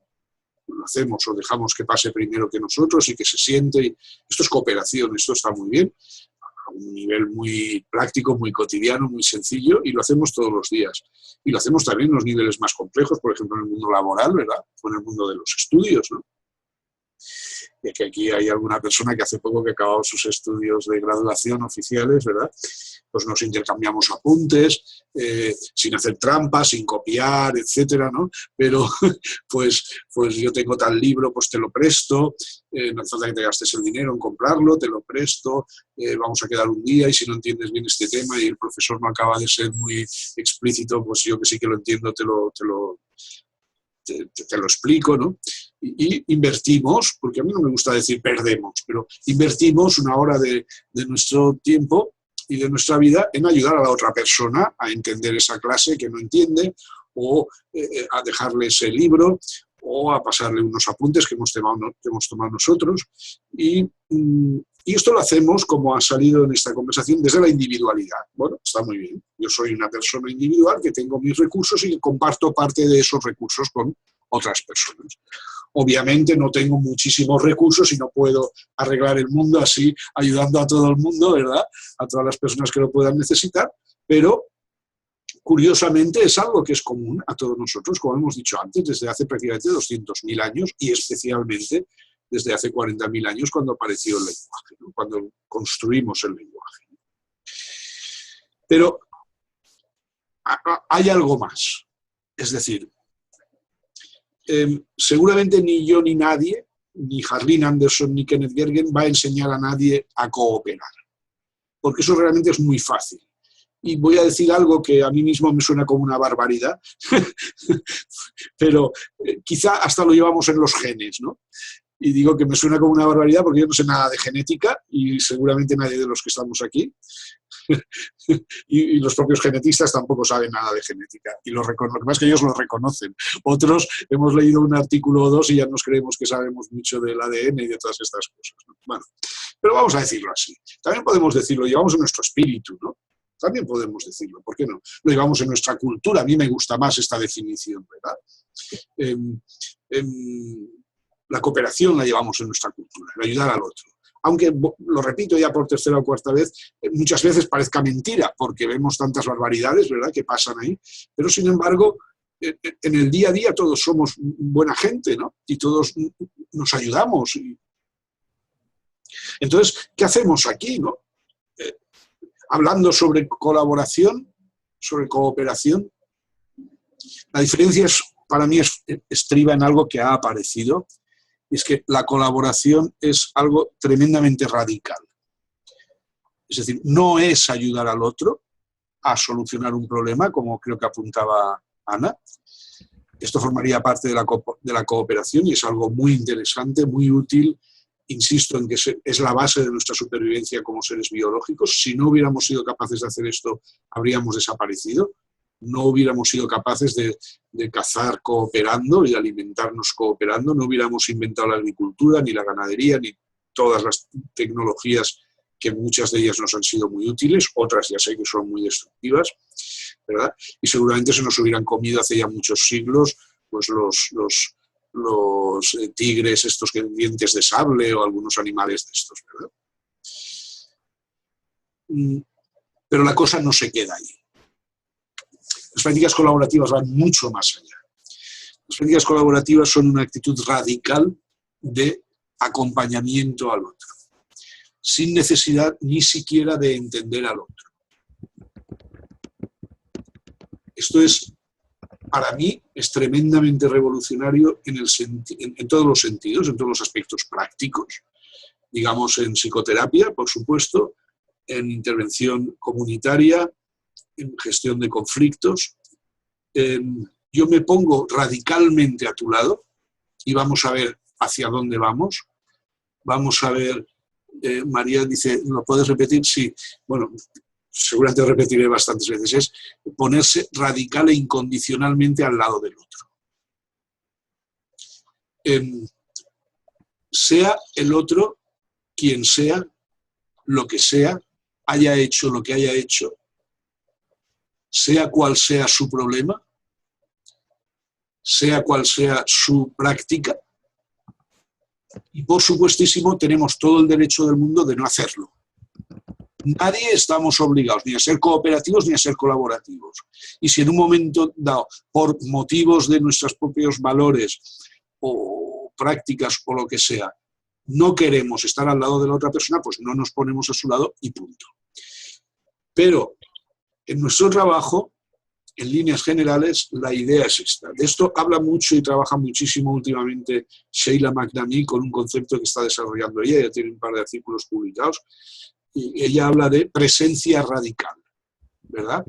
lo hacemos o dejamos que pase primero que nosotros y que se siente. Esto es cooperación, esto está muy bien, a un nivel muy práctico, muy cotidiano, muy sencillo, y lo hacemos todos los días. Y lo hacemos también en los niveles más complejos, por ejemplo, en el mundo laboral, ¿verdad? O en el mundo de los estudios, ¿no? Ya que aquí hay alguna persona que hace poco que ha acabado sus estudios de graduación oficiales, ¿verdad? Pues nos intercambiamos apuntes, sin hacer trampas, sin copiar, etcétera, ¿no? Pero pues yo tengo tal libro, pues te lo presto, no hace falta que te gastes el dinero en comprarlo, te lo presto, vamos a quedar un día y si no entiendes bien este tema y el profesor no acaba de ser muy explícito, pues yo que sí que lo entiendo te lo explico, ¿no? Y invertimos, porque a mí no me gusta decir perdemos, pero invertimos una hora de nuestro tiempo y de nuestra vida en ayudar a la otra persona a entender esa clase que no entiende, o a dejarle ese libro, o a pasarle unos apuntes que hemos tomado nosotros. Y esto lo hacemos, como ha salido en esta conversación, desde la individualidad. Bueno, está muy bien. Yo soy una persona individual que tengo mis recursos y que comparto parte de esos recursos con otras personas. Obviamente no tengo muchísimos recursos y no puedo arreglar el mundo así, ayudando a todo el mundo, ¿verdad? A todas las personas que lo puedan necesitar, pero curiosamente es algo que es común a todos nosotros, como hemos dicho antes, desde hace prácticamente 200.000 años y especialmente desde hace 40.000 años cuando apareció el lenguaje, ¿no? Cuando construimos el lenguaje. Pero hay algo más, es decir, seguramente ni yo ni nadie, ni Harlin Anderson ni Kenneth Gergen va a enseñar a nadie a cooperar, porque eso realmente es muy fácil. Y voy a decir algo que a mí mismo me suena como una barbaridad, pero quizá hasta lo llevamos en los genes, ¿no? Y digo que me suena como una barbaridad porque yo no sé nada de genética y seguramente nadie de los que estamos aquí. y los propios genetistas tampoco saben nada de genética. Y lo que pasa es que ellos lo reconocen. Otros hemos leído un artículo o dos y ya nos creemos que sabemos mucho del ADN y de todas estas cosas, ¿no? Bueno, pero vamos a decirlo así. También podemos decirlo, lo llevamos en nuestro espíritu, ¿no? También podemos decirlo, ¿por qué no? Lo llevamos en nuestra cultura. A mí me gusta más esta definición, ¿verdad? La cooperación la llevamos en nuestra cultura, el ayudar al otro. Aunque, lo repito ya por tercera o cuarta vez, muchas veces parezca mentira, porque vemos tantas barbaridades, ¿verdad?, que pasan ahí. Pero, sin embargo, en el día a día todos somos buena gente, ¿no? Y todos nos ayudamos. Entonces, ¿qué hacemos aquí, no? Hablando sobre colaboración, sobre cooperación, la diferencia para mí estriba en algo que ha aparecido, y es que la colaboración es algo tremendamente radical. Es decir, no es ayudar al otro a solucionar un problema, como creo que apuntaba Ana. Esto formaría parte de la cooperación y es algo muy interesante, muy útil. Insisto en que es la base de nuestra supervivencia como seres biológicos. Si no hubiéramos sido capaces de hacer esto, habríamos desaparecido. No hubiéramos sido capaces de cazar cooperando y de alimentarnos cooperando. No hubiéramos inventado la agricultura, ni la ganadería, ni todas las tecnologías que muchas de ellas nos han sido muy útiles. Otras ya sé que son muy destructivas, ¿verdad? Y seguramente se nos hubieran comido hace ya muchos siglos pues los los tigres estos que dientes de sable o algunos animales de estos, ¿verdad? Pero la cosa no se queda ahí. Las prácticas colaborativas van mucho más allá. Las prácticas colaborativas son una actitud radical de acompañamiento al otro, sin necesidad ni siquiera de entender al otro. Esto es, para mí, es tremendamente revolucionario en todos los sentidos, en todos los aspectos prácticos, digamos en psicoterapia, por supuesto, en intervención comunitaria, en gestión de conflictos. Yo me pongo radicalmente a tu lado y vamos a ver hacia dónde vamos. Vamos a ver, María dice, ¿lo puedes repetir? Sí, bueno, seguramente lo repetiré bastantes veces, es ponerse radical e incondicionalmente al lado del otro. Sea el otro quien sea, lo que sea, haya hecho lo que haya hecho, sea cual sea su problema, sea cual sea su práctica, y por supuestísimo tenemos todo el derecho del mundo de no hacerlo. Nadie estamos obligados ni a ser cooperativos ni a ser colaborativos. Y si en un momento dado, por motivos de nuestros propios valores o prácticas o lo que sea, no queremos estar al lado de la otra persona, pues no nos ponemos a su lado y punto. Pero en nuestro trabajo, en líneas generales, la idea es esta. De esto habla mucho y trabaja muchísimo últimamente Sheila McNamee con un concepto que está desarrollando ella, ya tiene un par de artículos publicados, y ella habla de presencia radical, ¿verdad?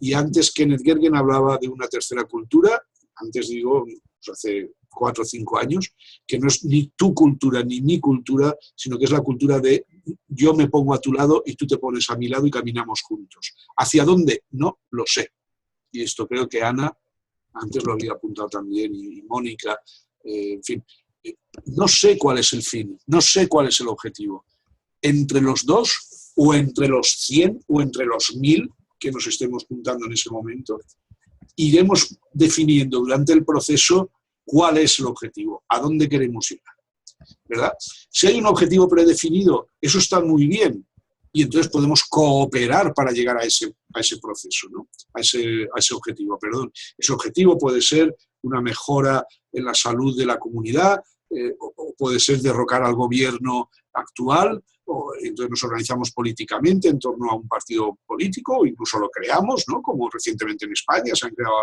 Y antes Kenneth Gergen hablaba de una tercera cultura, antes digo, pues hace 4 o 5 años, que no es ni tu cultura ni mi cultura, sino que es la cultura de yo me pongo a tu lado y tú te pones a mi lado y caminamos juntos. ¿Hacia dónde? No lo sé. Y esto creo que Ana, antes lo había apuntado también, y Mónica, en fin, no sé cuál es el fin, no sé cuál es el objetivo. Entre los dos, o entre los 100, o entre los 1000 que nos estemos juntando en ese momento, iremos definiendo durante el proceso cuál es el objetivo, a dónde queremos ir, ¿verdad? Si hay un objetivo predefinido, eso está muy bien, y entonces podemos cooperar para llegar a ese proceso, ¿no? a ese objetivo, perdón. Ese objetivo puede ser una mejora en la salud de la comunidad, o puede ser derrocar al gobierno actual, o entonces nos organizamos políticamente en torno a un partido político, o incluso lo creamos, ¿no? Como recientemente en España se han creado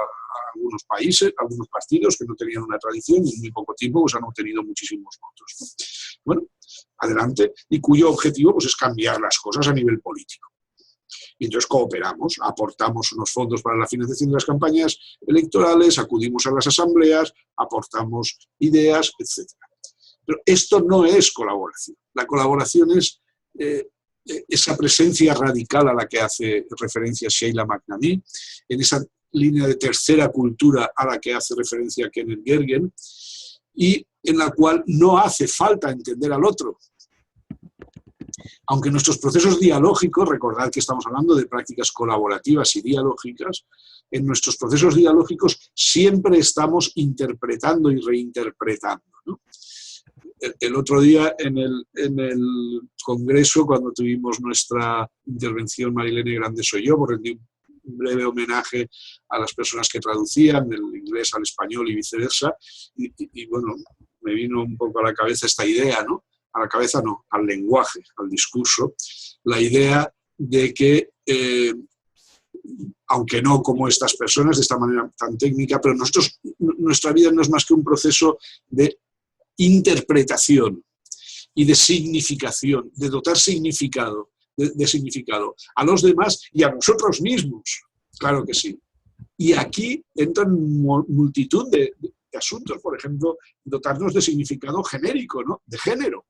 algunos países, algunos partidos que no tenían una tradición y en muy poco tiempo pues, han obtenido muchísimos votos, ¿no? Bueno, adelante, y cuyo objetivo pues, es cambiar las cosas a nivel político. Y entonces cooperamos, aportamos unos fondos para la financiación de las campañas electorales, acudimos a las asambleas, aportamos ideas, etc. Pero esto no es colaboración. La colaboración es esa presencia radical a la que hace referencia Sheila McNamee, en esa línea de tercera cultura a la que hace referencia Kenneth Gergen, y en la cual no hace falta entender al otro. Aunque nuestros procesos dialógicos, recordad que estamos hablando de prácticas colaborativas y dialógicas, en nuestros procesos dialógicos siempre estamos interpretando y reinterpretando, ¿no? El otro día en el Congreso, cuando tuvimos nuestra intervención, Marilene Grande soy yo, por un breve homenaje a las personas que traducían del inglés al español y viceversa, y bueno, me vino un poco a la cabeza esta idea, ¿no? A la cabeza no, al lenguaje, al discurso, la idea de que, aunque no como estas personas, de esta manera tan técnica, pero nuestra vida no es más que un proceso de interpretación y de significación, de dotar significado, de significado a los demás y a nosotros mismos, claro que sí. Y aquí entran multitud de asuntos, por ejemplo, dotarnos de significado genérico, ¿no? De género.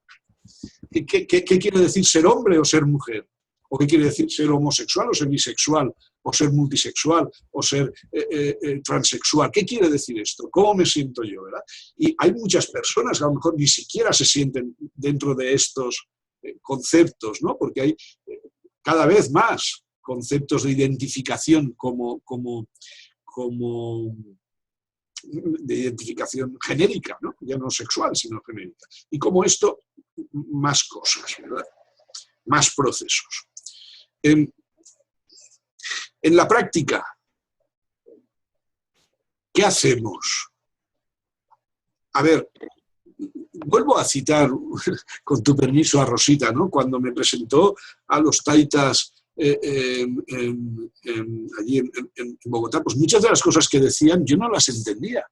¿Qué quiere decir ser hombre o ser mujer? ¿O qué quiere decir ser homosexual o ser bisexual? ¿O ser multisexual? ¿O ser transexual? ¿Qué quiere decir esto? ¿Cómo me siento yo? ¿Verdad? Y hay muchas personas que a lo mejor ni siquiera se sienten dentro de estos conceptos, ¿no? Porque hay cada vez más conceptos de identificación como de identificación genérica, ¿no? Ya no sexual, sino genérica. Y como esto, más cosas, ¿verdad? Más procesos. En la práctica, ¿qué hacemos? A ver, vuelvo a citar, con tu permiso, a Rosita, ¿no? Cuando me presentó a los taitas allí en Bogotá, pues muchas de las cosas que decían yo no las entendía,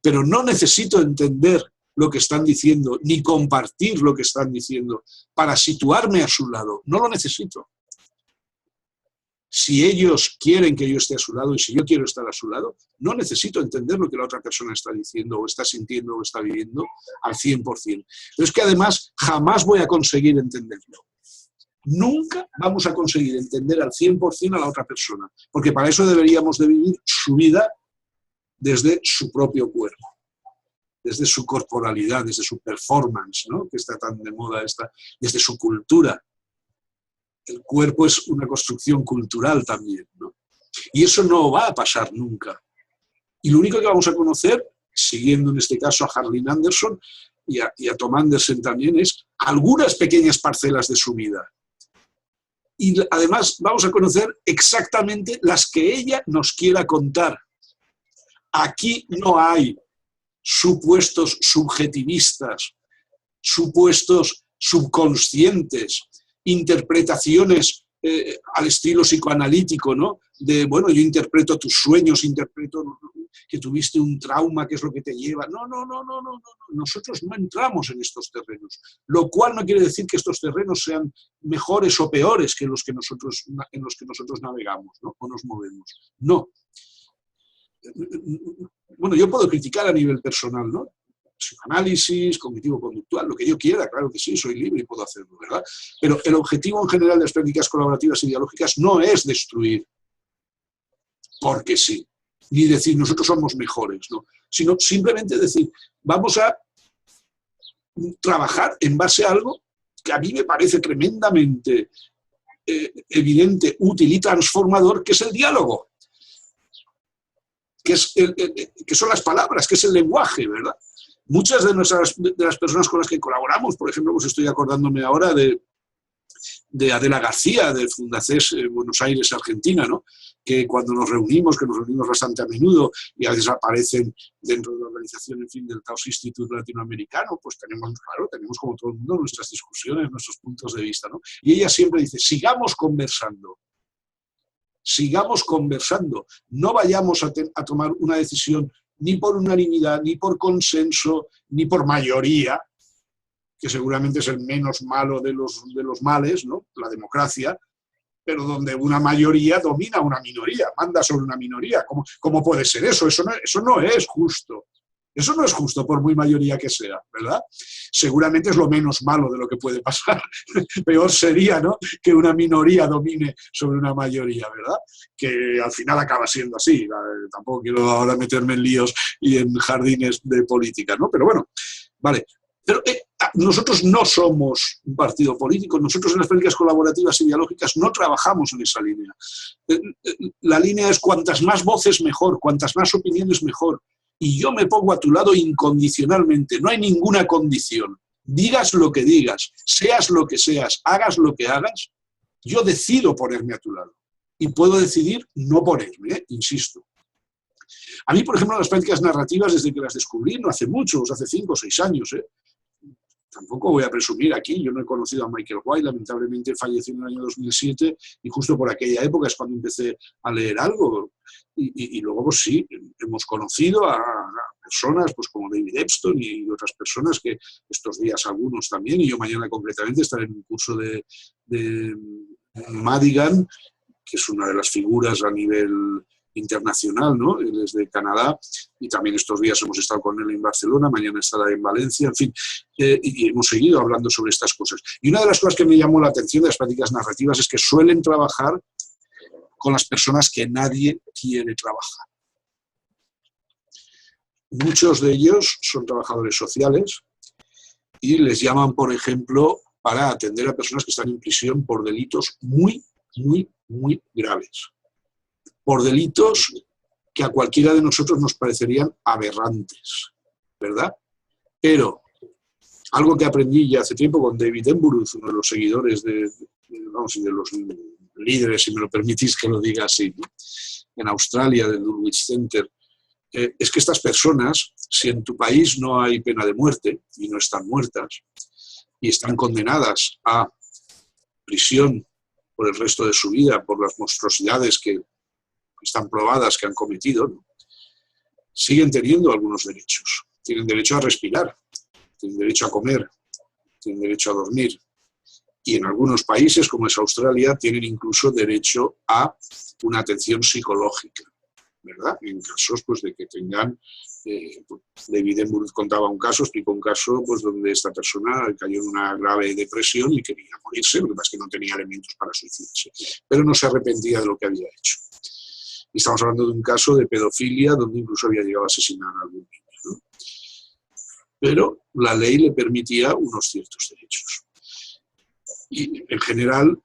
pero no necesito entender lo que están diciendo, ni compartir lo que están diciendo para situarme a su lado, no lo necesito. Si ellos quieren que yo esté a su lado y si yo quiero estar a su lado, no necesito entender lo que la otra persona está diciendo o está sintiendo o está viviendo al 100%. Pero es que además jamás voy a conseguir entenderlo. Nunca vamos a conseguir entender al 100% a la otra persona, porque para eso deberíamos de vivir su vida desde su propio cuerpo, desde su corporalidad, desde su performance, ¿no? Que está tan de moda, desde su cultura. El cuerpo es una construcción cultural también, ¿no? Y eso no va a pasar nunca. Y lo único que vamos a conocer, siguiendo en este caso a Harlin Anderson y a Tom Anderson también, es algunas pequeñas parcelas de su vida. Y además vamos a conocer exactamente las que ella nos quiera contar. Aquí no hay supuestos subjetivistas, supuestos subconscientes, interpretaciones al estilo psicoanalítico, ¿no? De, bueno, yo interpreto tus sueños, interpreto que tuviste un trauma, que es lo que te lleva. No. Nosotros no entramos en estos terrenos, lo cual no quiere decir que estos terrenos sean mejores o peores que en los que nosotros navegamos, ¿no? O nos movemos. No. Bueno, yo puedo criticar a nivel personal, ¿no? Psicoanálisis, cognitivo-conductual, lo que yo quiera, claro que sí, soy libre y puedo hacerlo, ¿verdad? Pero el objetivo en general de las prácticas colaborativas y dialógicas no es destruir, porque sí, ni decir nosotros somos mejores, ¿no? Sino simplemente decir, vamos a trabajar en base a algo que a mí me parece tremendamente evidente, útil y transformador, que es el diálogo, que son las palabras, que es el lenguaje, ¿verdad? Muchas de las personas con las que colaboramos, por ejemplo, pues estoy acordándome ahora de Adela García, de Fundacés Buenos Aires, Argentina, ¿no? Que cuando nos reunimos bastante a menudo y a veces aparecen dentro de la organización, en fin, del Taos Institute latinoamericano, pues tenemos como todo el mundo nuestras discusiones, nuestros puntos de vista, ¿no? Y ella siempre dice, sigamos conversando, no vayamos a tomar una decisión ni por unanimidad, ni por consenso, ni por mayoría, que seguramente es el menos malo de los males, ¿no? La democracia, pero donde una mayoría domina a una minoría, manda sobre una minoría. ¿Cómo puede ser eso? Eso no es justo. Eso no es justo, por muy mayoría que sea, ¿verdad? Seguramente es lo menos malo de lo que puede pasar. Peor sería, ¿no?, que una minoría domine sobre una mayoría, ¿verdad? Que al final acaba siendo así. Tampoco quiero ahora meterme en líos y en jardines de política, ¿no? Pero bueno, vale. Pero nosotros no somos un partido político, nosotros en las prácticas colaborativas y dialógicas no trabajamos en esa línea. La línea es cuantas más voces mejor, cuantas más opiniones mejor. Y yo me pongo a tu lado incondicionalmente, no hay ninguna condición. Digas lo que digas, seas lo que seas, hagas lo que hagas, yo decido ponerme a tu lado. Y puedo decidir no ponerme, insisto. A mí, por ejemplo, las prácticas narrativas, desde que las descubrí, no hace mucho, hace 5 o 6 años, tampoco voy a presumir aquí, yo no he conocido a Michael White, lamentablemente falleció en el año 2007 y justo por aquella época es cuando empecé a leer algo. Y luego, pues sí, hemos conocido a personas pues como David Epstein y otras personas que estos días algunos también, y yo mañana concretamente estaré en un curso de Madigan, que es una de las figuras a nivel internacional, ¿no? Él es de Canadá y también estos días hemos estado con él en Barcelona, mañana estará en Valencia, en fin, y hemos seguido hablando sobre estas cosas. Y una de las cosas que me llamó la atención de las prácticas narrativas es que suelen trabajar con las personas que nadie quiere trabajar. Muchos de ellos son trabajadores sociales y les llaman, por ejemplo, para atender a personas que están en prisión por delitos muy, muy, muy graves. Por delitos que a cualquiera de nosotros nos parecerían aberrantes, ¿verdad? Pero algo que aprendí ya hace tiempo con David Emburuth, uno de los seguidores de los líderes, si me lo permitís que lo diga así, ¿no?, en Australia, del Dulwich Center, es que estas personas, si en tu país no hay pena de muerte y no están muertas y están condenadas a prisión por el resto de su vida, por las monstruosidades que están probadas que han cometido, ¿no?, siguen teniendo algunos derechos. Tienen derecho a respirar, tienen derecho a comer, tienen derecho a dormir. Y en algunos países, como es Australia, tienen incluso derecho a una atención psicológica, ¿verdad? En casos pues, de que tengan... David Emburuth contaba un caso, explicó un caso pues, donde esta persona cayó en una grave depresión y quería morirse, lo que pasa es que no tenía elementos para suicidarse, pero no se arrepentía de lo que había hecho. Y estamos hablando de un caso de pedofilia donde incluso había llegado a asesinar a algún niño, ¿no? Pero la ley le permitía unos ciertos derechos. Y en general,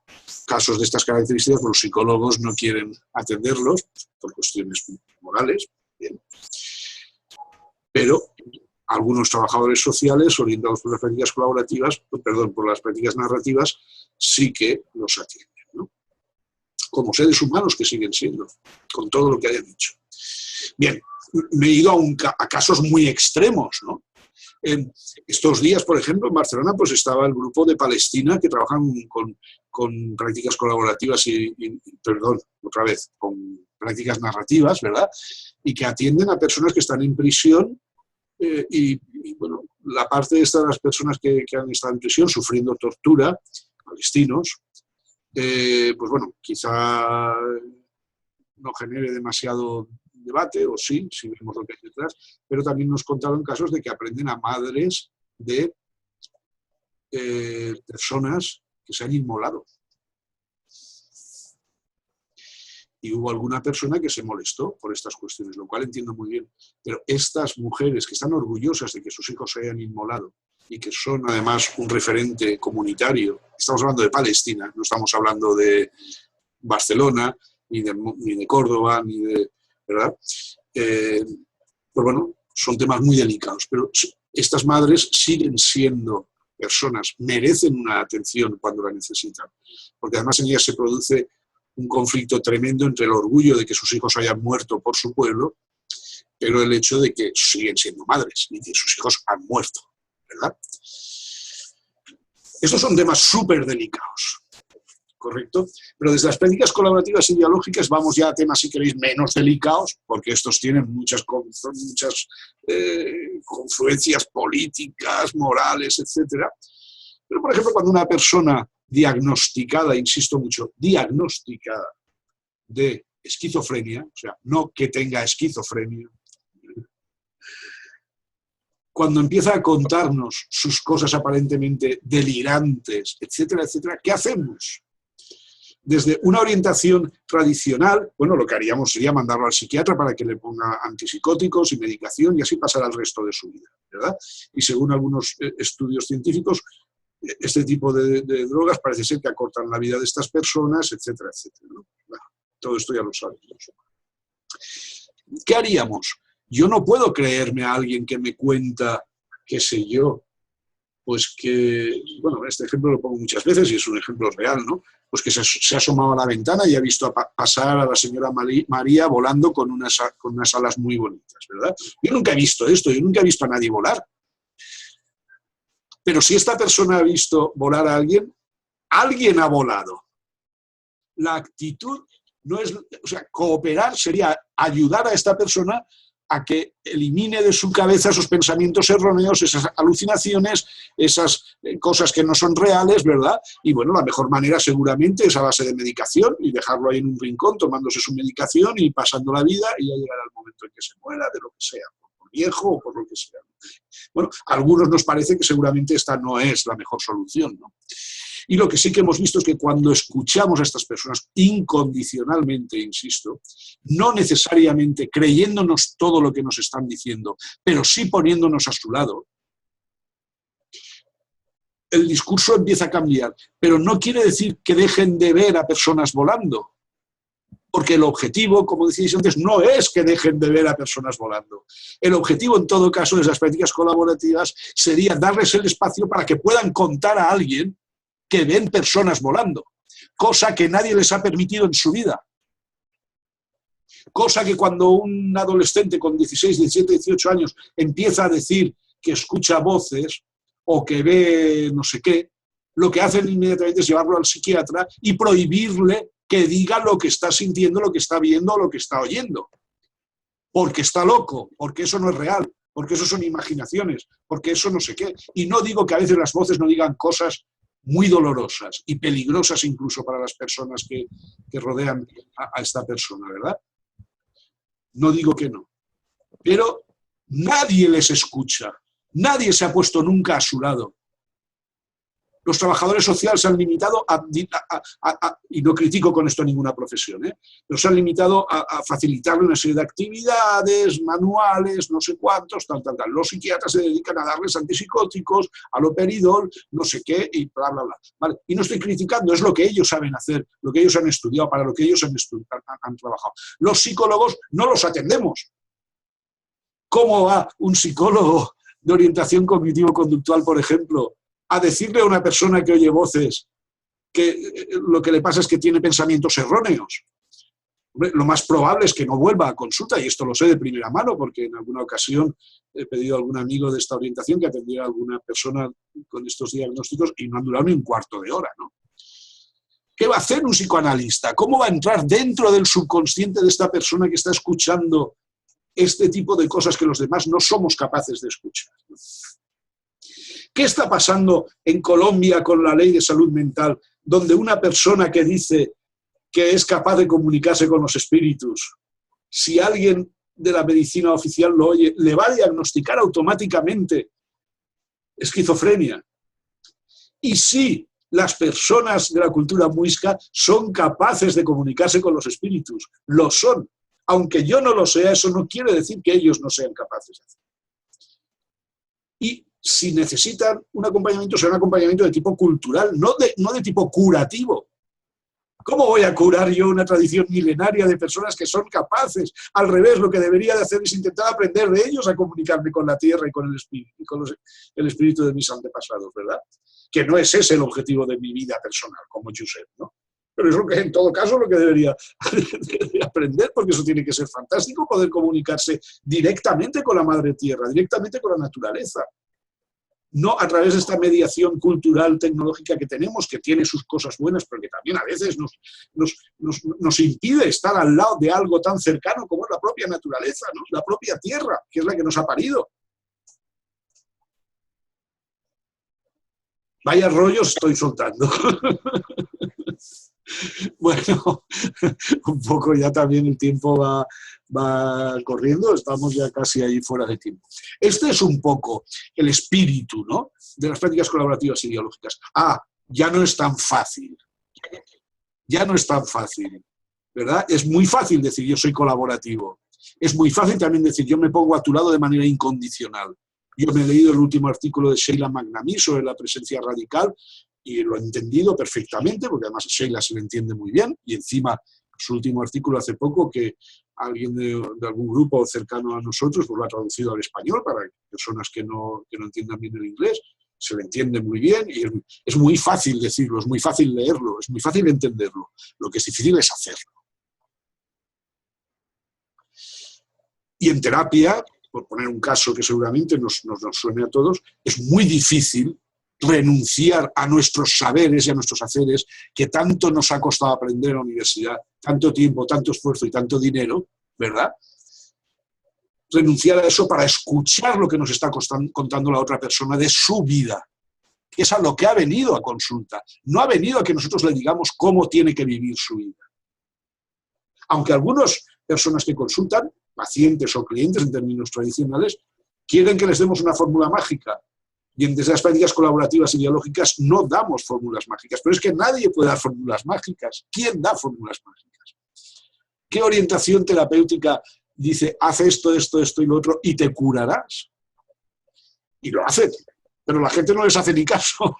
casos de estas características, los psicólogos no quieren atenderlos por cuestiones morales, bien. Pero algunos trabajadores sociales orientados por las prácticas colaborativas, por las prácticas narrativas, sí que los atienden, ¿no? Como seres humanos que siguen siendo, con todo lo que hayan dicho. Bien, me he ido a casos muy extremos, ¿no? Estos días, por ejemplo, en Barcelona pues estaba el grupo de Palestina que trabajan con prácticas colaborativas con prácticas narrativas, ¿verdad? Y que atienden a personas que están en prisión bueno, la parte de estas personas que han estado en prisión sufriendo tortura, palestinos, pues bueno, quizá no genere demasiado debate, o sí, si vemos lo que hay detrás, pero también nos contaron casos de que aprenden a madres de personas que se han inmolado. Y hubo alguna persona que se molestó por estas cuestiones, lo cual entiendo muy bien. Pero estas mujeres que están orgullosas de que sus hijos se hayan inmolado y que son además un referente comunitario, estamos hablando de Palestina, no estamos hablando de Barcelona, ni de Córdoba, ni de... ¿verdad? Pues bueno, son temas muy delicados, pero estas madres siguen siendo personas, merecen una atención cuando la necesitan, porque además en ellas se produce un conflicto tremendo entre el orgullo de que sus hijos hayan muerto por su pueblo, pero el hecho de que siguen siendo madres y que sus hijos han muerto, ¿verdad? Estos son temas súper delicados, ¿correcto? Pero desde las prácticas colaborativas y dialógicas vamos ya a temas, si queréis, menos delicados, porque estos tienen muchas confluencias políticas, morales, etc. Pero, por ejemplo, cuando una persona diagnosticada, insisto mucho, diagnosticada de esquizofrenia, o sea, no que tenga esquizofrenia, cuando empieza a contarnos sus cosas aparentemente delirantes, etcétera, etcétera, ¿qué hacemos? Desde una orientación tradicional, bueno, lo que haríamos sería mandarlo al psiquiatra para que le ponga antipsicóticos y medicación y así pasará el resto de su vida, ¿verdad? Y según algunos estudios científicos, este tipo de drogas parece ser que acortan la vida de estas personas, etcétera, etcétera, ¿no? Bueno, todo esto ya lo sabemos. ¿Qué haríamos? Yo no puedo creerme a alguien que me cuenta, qué sé yo, pues que, bueno, este ejemplo lo pongo muchas veces y es un ejemplo real, ¿no? Pues que se ha asomado a la ventana y ha visto pasar a la señora María volando con unas alas muy bonitas, ¿verdad? Yo nunca he visto esto, yo nunca he visto a nadie volar. Pero si esta persona ha visto volar a alguien, alguien ha volado. La actitud no es, o sea, cooperar sería ayudar a esta persona a que elimine de su cabeza esos pensamientos erróneos, esas alucinaciones, esas cosas que no son reales, ¿verdad? Y bueno, la mejor manera seguramente es a base de medicación y dejarlo ahí en un rincón tomándose su medicación y pasando la vida y ya llegará el momento en que se muera de lo que sea, por viejo o por lo que sea. Bueno, a algunos nos parece que seguramente esta no es la mejor solución, ¿no? Y lo que sí que hemos visto es que cuando escuchamos a estas personas incondicionalmente, insisto, no necesariamente creyéndonos todo lo que nos están diciendo, pero sí poniéndonos a su lado, el discurso empieza a cambiar. Pero no quiere decir que dejen de ver a personas volando. Porque el objetivo, como decíais antes, no es que dejen de ver a personas volando. El objetivo, en todo caso, de las prácticas colaborativas sería darles el espacio para que puedan contar a alguien que ven personas volando, cosa que nadie les ha permitido en su vida. Cosa que cuando un adolescente con 16, 17, 18 años empieza a decir que escucha voces o que ve no sé qué, lo que hacen inmediatamente es llevarlo al psiquiatra y prohibirle que diga lo que está sintiendo, lo que está viendo o lo que está oyendo. Porque está loco, porque eso no es real, porque eso son imaginaciones, porque eso no sé qué. Y no digo que a veces las voces no digan cosas muy dolorosas y peligrosas incluso para las personas que rodean a esta persona, ¿verdad? No digo que no. Pero nadie les escucha, nadie se ha puesto nunca a su lado. Los trabajadores sociales se han limitado y no critico con esto a ninguna profesión, pero se han limitado a facilitarle una serie de actividades, manuales, no sé cuántos, tal. Los psiquiatras se dedican a darles antipsicóticos, haloperidol, no sé qué, y bla, bla, bla. ¿Vale? Y no estoy criticando, es lo que ellos saben hacer, lo que ellos han estudiado, para lo que ellos han trabajado. Los psicólogos no los atendemos. ¿Cómo va un psicólogo de orientación cognitivo-conductual, por ejemplo, a decirle a una persona que oye voces que lo que le pasa es que tiene pensamientos erróneos? Lo más probable es que no vuelva a consulta, y esto lo sé de primera mano, porque en alguna ocasión he pedido a algún amigo de esta orientación que atendiera a alguna persona con estos diagnósticos y no han durado ni un cuarto de hora, ¿no? ¿Qué va a hacer un psicoanalista? ¿Cómo va a entrar dentro del subconsciente de esta persona que está escuchando este tipo de cosas que los demás no somos capaces de escuchar? ¿Qué está pasando en Colombia con la ley de salud mental, donde una persona que dice que es capaz de comunicarse con los espíritus, si alguien de la medicina oficial lo oye, le va a diagnosticar automáticamente esquizofrenia? Y si las personas de la cultura muisca son capaces de comunicarse con los espíritus, lo son. Aunque yo no lo sea, eso no quiere decir que ellos no sean capaces de hacerlo. Y si necesitan un acompañamiento, será un acompañamiento de tipo cultural, no de tipo curativo. ¿Cómo voy a curar yo una tradición milenaria de personas que son capaces? Al revés, lo que debería de hacer es intentar aprender de ellos a comunicarme con la tierra y con el espíritu, el espíritu de mis antepasados, ¿verdad? Que no es ese el objetivo de mi vida personal, como Josep, ¿no? Pero es lo que, en todo caso, lo que debería aprender, porque eso tiene que ser fantástico, poder comunicarse directamente con la madre tierra, directamente con la naturaleza. No a través de esta mediación cultural, tecnológica que tenemos, que tiene sus cosas buenas, pero que también a veces nos impide estar al lado de algo tan cercano como es la propia naturaleza, ¿no? La propia tierra, que es la que nos ha parido. Vaya rollos estoy soltando. Bueno, un poco ya también el tiempo va corriendo, estamos ya casi ahí fuera de tiempo. Este es un poco el espíritu, ¿no?, de las prácticas colaborativas ideológicas. Ya no es tan fácil. Ya no es tan fácil, ¿verdad? Es muy fácil decir yo soy colaborativo. Es muy fácil también decir yo me pongo a tu lado de manera incondicional. Yo me he leído el último artículo de Sheila McNamee sobre la presencia radical y lo he entendido perfectamente, porque además a Sheila se le entiende muy bien, y encima su último artículo hace poco que alguien de algún grupo cercano a nosotros pues lo ha traducido al español para personas que no entiendan bien el inglés, se le entiende muy bien y es muy fácil decirlo, es muy fácil leerlo, es muy fácil entenderlo. Lo que es difícil es hacerlo. Y en terapia, por poner un caso que seguramente nos suene a todos, es muy difícil renunciar a nuestros saberes y a nuestros haceres que tanto nos ha costado aprender en la universidad, tanto tiempo, tanto esfuerzo y tanto dinero, ¿verdad? Renunciar a eso para escuchar lo que nos está contando la otra persona de su vida, que es a lo que ha venido a consulta. No ha venido a que nosotros le digamos cómo tiene que vivir su vida. Aunque algunas personas que consultan, pacientes o clientes en términos tradicionales, quieren que les demos una fórmula mágica. Y desde las prácticas colaborativas ideológicas no damos fórmulas mágicas. Pero es que nadie puede dar fórmulas mágicas. ¿Quién da fórmulas mágicas? ¿Qué orientación terapéutica dice, haz esto, esto, esto y lo otro y te curarás? Y lo hacen. Pero la gente no les hace ni caso.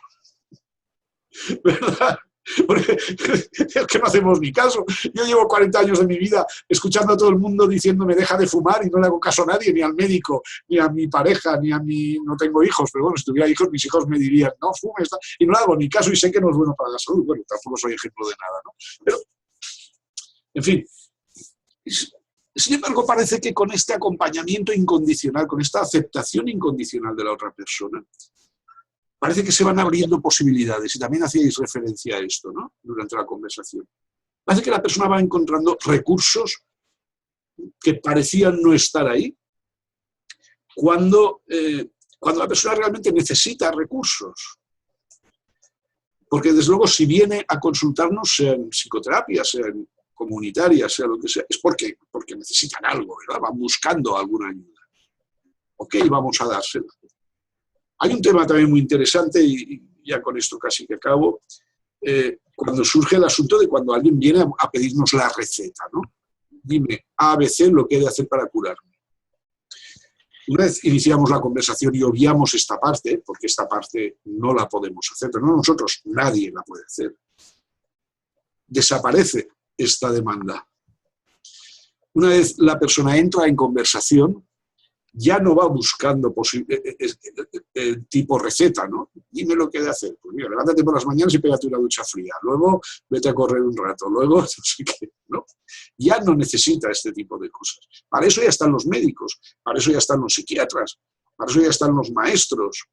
¿Verdad? Porque es que no hacemos ni caso. Yo llevo 40 años de mi vida escuchando a todo el mundo diciéndome deja de fumar y no le hago caso a nadie, ni al médico, ni a mi pareja, ni a mi... No tengo hijos, pero bueno, si tuviera hijos, mis hijos me dirían, no, fumes, y no le hago ni caso y sé que no es bueno para la salud. Bueno, tampoco soy ejemplo de nada, ¿no? Pero, en fin, sin embargo, parece que con este acompañamiento incondicional, con esta aceptación incondicional de la otra persona, parece que se van abriendo posibilidades, y también hacíais referencia a esto, ¿no?, durante la conversación. Parece que la persona va encontrando recursos que parecían no estar ahí, cuando la persona realmente necesita recursos. Porque, desde luego, si viene a consultarnos, sea en psicoterapia, sea en comunitaria, sea lo que sea, es porque necesitan algo, ¿verdad? Van buscando alguna ayuda. Ok, vamos a dársela. Hay un tema también muy interesante, y ya con esto casi que acabo, cuando surge el asunto de cuando alguien viene a pedirnos la receta, ¿no? Dime A, B, C, lo que he de hacer para curarme. Una vez iniciamos la conversación y obviamos esta parte, porque esta parte no la podemos hacer, pero no nosotros, nadie la puede hacer, desaparece esta demanda. Una vez la persona entra en conversación, ya no va buscando tipo receta, ¿no? Dime lo que he de hacer. Pues mira, levántate por las mañanas y pégate una ducha fría. Luego vete a correr un rato. Luego, no sé qué, ¿no? Ya no necesita este tipo de cosas. Para eso ya están los médicos, para eso ya están los psiquiatras, para eso ya están los maestros,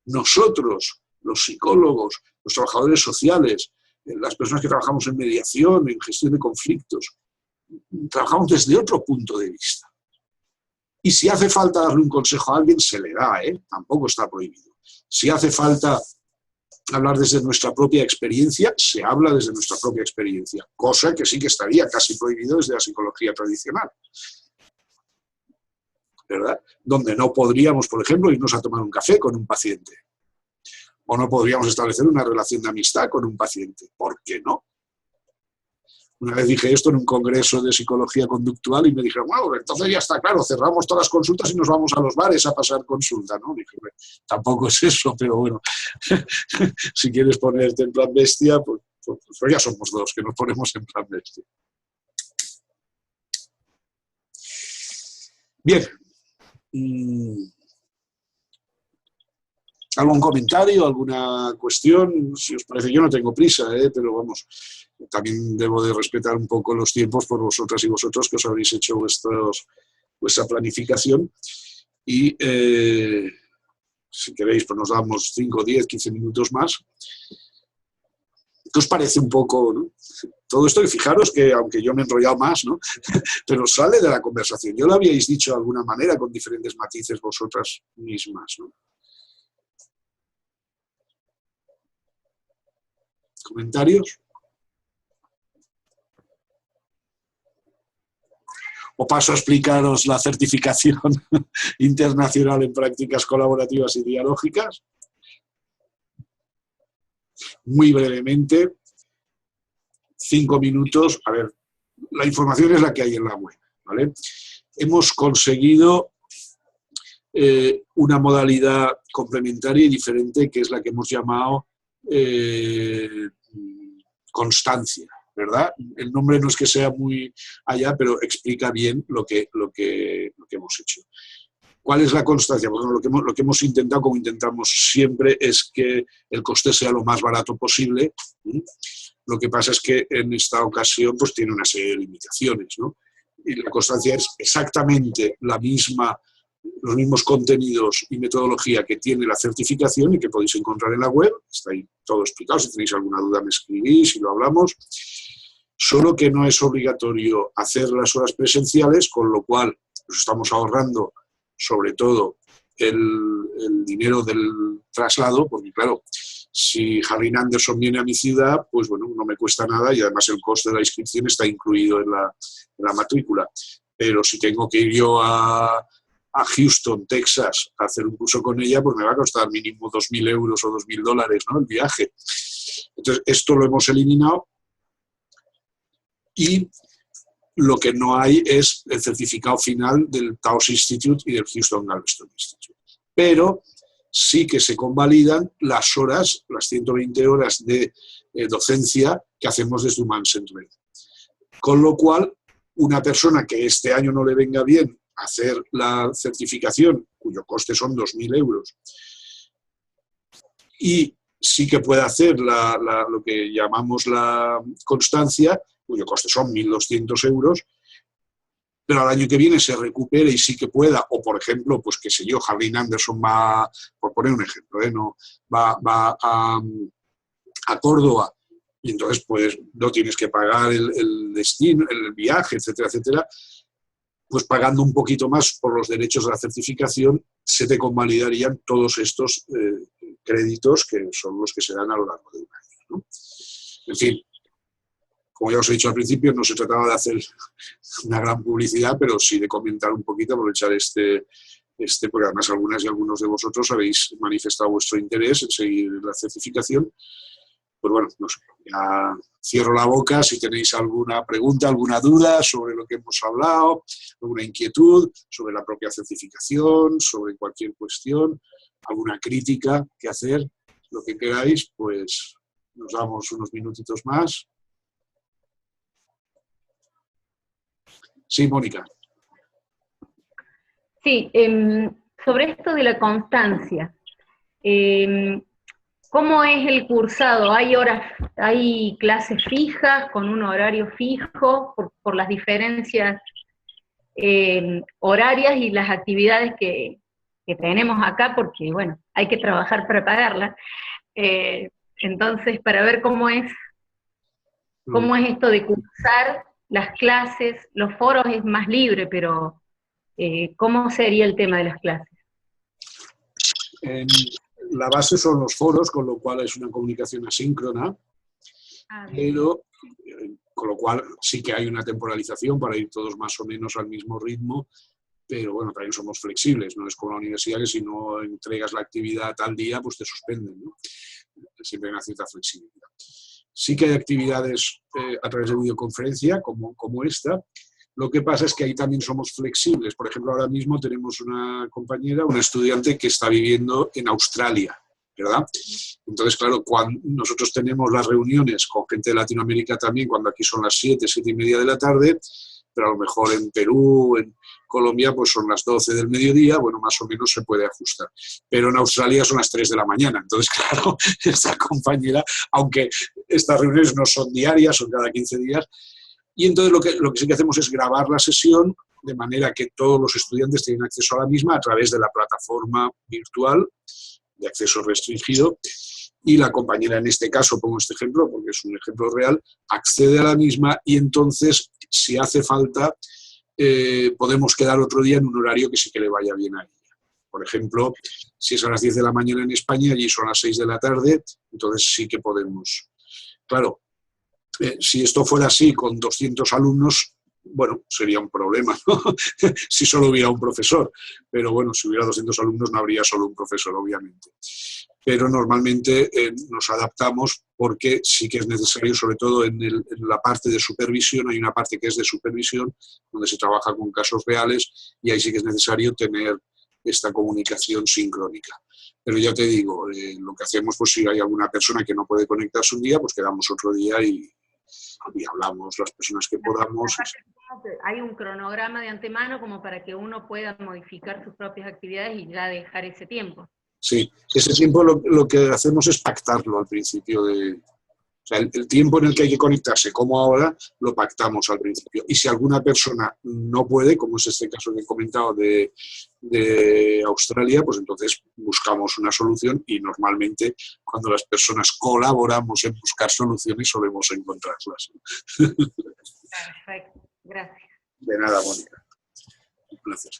nosotros, los psicólogos, los trabajadores sociales, las personas que trabajamos en mediación, en gestión de conflictos. Trabajamos desde otro punto de vista. Y si hace falta darle un consejo a alguien, se le da, tampoco está prohibido. Si hace falta hablar desde nuestra propia experiencia, se habla desde nuestra propia experiencia, cosa que sí que estaría casi prohibido desde la psicología tradicional, ¿verdad? Donde no podríamos, por ejemplo, irnos a tomar un café con un paciente, o no podríamos establecer una relación de amistad con un paciente. ¿Por qué no? Una vez dije esto en un congreso de psicología conductual y me dijeron, bueno, entonces ya está claro, cerramos todas las consultas y nos vamos a los bares a pasar consulta, ¿no? Dije, tampoco es eso, pero bueno, si quieres ponerte en plan bestia, pues ya somos dos que nos ponemos en plan bestia. Bien. ¿Algún comentario, alguna cuestión? Si os parece, yo no tengo prisa, pero vamos, también debo de respetar un poco los tiempos por vosotras y vosotros que os habréis hecho vuestra planificación. Y si queréis, pues nos damos 5, 10, 15 minutos más. ¿Qué os parece un poco, ¿no? Todo esto? Y fijaros que, aunque yo me he enrollado más, ¿no? Pero sale de la conversación. Yo lo habíais dicho de alguna manera, con diferentes matices vosotras mismas, ¿no? ¿Comentarios? ¿O paso a explicaros la certificación internacional en prácticas colaborativas y dialógicas? Muy brevemente, 5 minutos. A ver, la información es la que hay en la web, ¿vale? Hemos conseguido una modalidad complementaria y diferente, que es la que hemos llamado constancia, ¿verdad? El nombre no es que sea muy allá, pero explica bien lo que hemos hecho. ¿Cuál es la constancia? Bueno, lo que hemos intentado, como intentamos siempre, es que el coste sea lo más barato posible. Lo que pasa es que en esta ocasión pues tiene una serie de limitaciones, ¿no? Y la constancia es exactamente los mismos contenidos y metodología que tiene la certificación y que podéis encontrar en la web. Está ahí todo explicado. Si tenéis alguna duda me escribís y lo hablamos. Solo que no es obligatorio hacer las horas presenciales, con lo cual nos estamos ahorrando sobre todo el dinero del traslado, porque claro, si Harry Anderson viene a mi ciudad, pues bueno, no me cuesta nada y además el coste de la inscripción está incluido en la matrícula. Pero si tengo que ir yo a Houston, Texas, a hacer un curso con ella, pues me va a costar mínimo 2.000 euros o $2.000, ¿no?, el viaje. Entonces, esto lo hemos eliminado y lo que no hay es el certificado final del Taos Institute y del Houston Galveston Institute. Pero sí que se convalidan las horas, las 120 horas de docencia que hacemos desde Humans en Red. Con lo cual, una persona que este año no le venga bien hacer la certificación, cuyo coste son 2.000 euros, y sí que puede hacer lo que llamamos la constancia, cuyo coste son 1.200 euros, pero al año que viene se recupere y sí que pueda, o por ejemplo, pues qué sé yo, Harley Anderson va, por poner un ejemplo, no, va a Córdoba, y entonces pues no tienes que pagar el destino, el viaje, etcétera, etcétera, pues pagando un poquito más por los derechos de la certificación, se te convalidarían todos estos créditos que son los que se dan a lo largo de un año, ¿no? En fin, como ya os he dicho al principio, no se trataba de hacer una gran publicidad, pero sí de comentar un poquito, aprovechar porque además algunas y algunos de vosotros habéis manifestado vuestro interés en seguir la certificación. Pues bueno, no sé, ya cierro la boca si tenéis alguna pregunta, alguna duda sobre lo que hemos hablado, alguna inquietud sobre la propia certificación, sobre cualquier cuestión, alguna crítica que hacer, lo que queráis, pues nos damos unos minutitos más. Sí, Mónica. Sí, sobre esto de la constancia, ¿cómo es el cursado? ¿Hay clases fijas con un horario fijo por las diferencias horarias y las actividades que tenemos acá? Porque, bueno, hay que trabajar para pagarlas. Entonces, para ver cómo es esto de cursar las clases, los foros es más libre, pero ¿cómo sería el tema de las clases? La base son los foros, con lo cual es una comunicación asíncrona, pero con lo cual sí que hay una temporalización para ir todos más o menos al mismo ritmo, pero bueno, también somos flexibles, no es como la universidad que si no entregas la actividad tal día, pues te suspenden, ¿no? Siempre hay una cierta flexibilidad. Sí que hay actividades a través de videoconferencia, como esta. Lo que pasa es que ahí también somos flexibles. Por ejemplo, ahora mismo tenemos una compañera, una estudiante que está viviendo en Australia, ¿verdad? Entonces, claro, cuando nosotros tenemos las reuniones con gente de Latinoamérica también, cuando aquí son las 7:30 de la tarde, pero a lo mejor en Perú, en Colombia, pues son las 12 del mediodía, bueno, más o menos se puede ajustar. Pero en Australia son las 3 de la mañana. Entonces, claro, esta compañera, aunque estas reuniones no son diarias, son cada 15 días, y entonces lo que sí que hacemos es grabar la sesión de manera que todos los estudiantes tienen acceso a la misma a través de la plataforma virtual de acceso restringido, y la compañera, en este caso, pongo este ejemplo porque es un ejemplo real, accede a la misma y entonces, si hace falta, podemos quedar otro día en un horario que sí que le vaya bien a ella. Por ejemplo, si es a las 10 de la mañana en España, allí son las 6 de la tarde, entonces sí que podemos. Claro, si esto fuera así con 200 alumnos, bueno, sería un problema, ¿no? Si solo hubiera un profesor. Pero bueno, si hubiera 200 alumnos no habría solo un profesor, obviamente. Pero normalmente nos adaptamos porque sí que es necesario, sobre todo en la parte de supervisión, hay una parte que es de supervisión, donde se trabaja con casos reales, y ahí sí que es necesario tener esta comunicación sincrónica. Pero ya te digo, lo que hacemos, pues si hay alguna persona que no puede conectarse un día, pues quedamos otro día y hablamos las personas que podamos. Hay un cronograma de antemano como para que uno pueda modificar sus propias actividades y ya dejar ese tiempo. Sí, ese tiempo lo que hacemos es pactarlo al principio de... O sea, el tiempo en el que hay que conectarse, como ahora, lo pactamos al principio. Y si alguna persona no puede, como es este caso que he comentado de Australia, pues entonces buscamos una solución, y normalmente cuando las personas colaboramos en buscar soluciones solemos encontrarlas. Perfecto, gracias. De nada, Mónica. Un placer.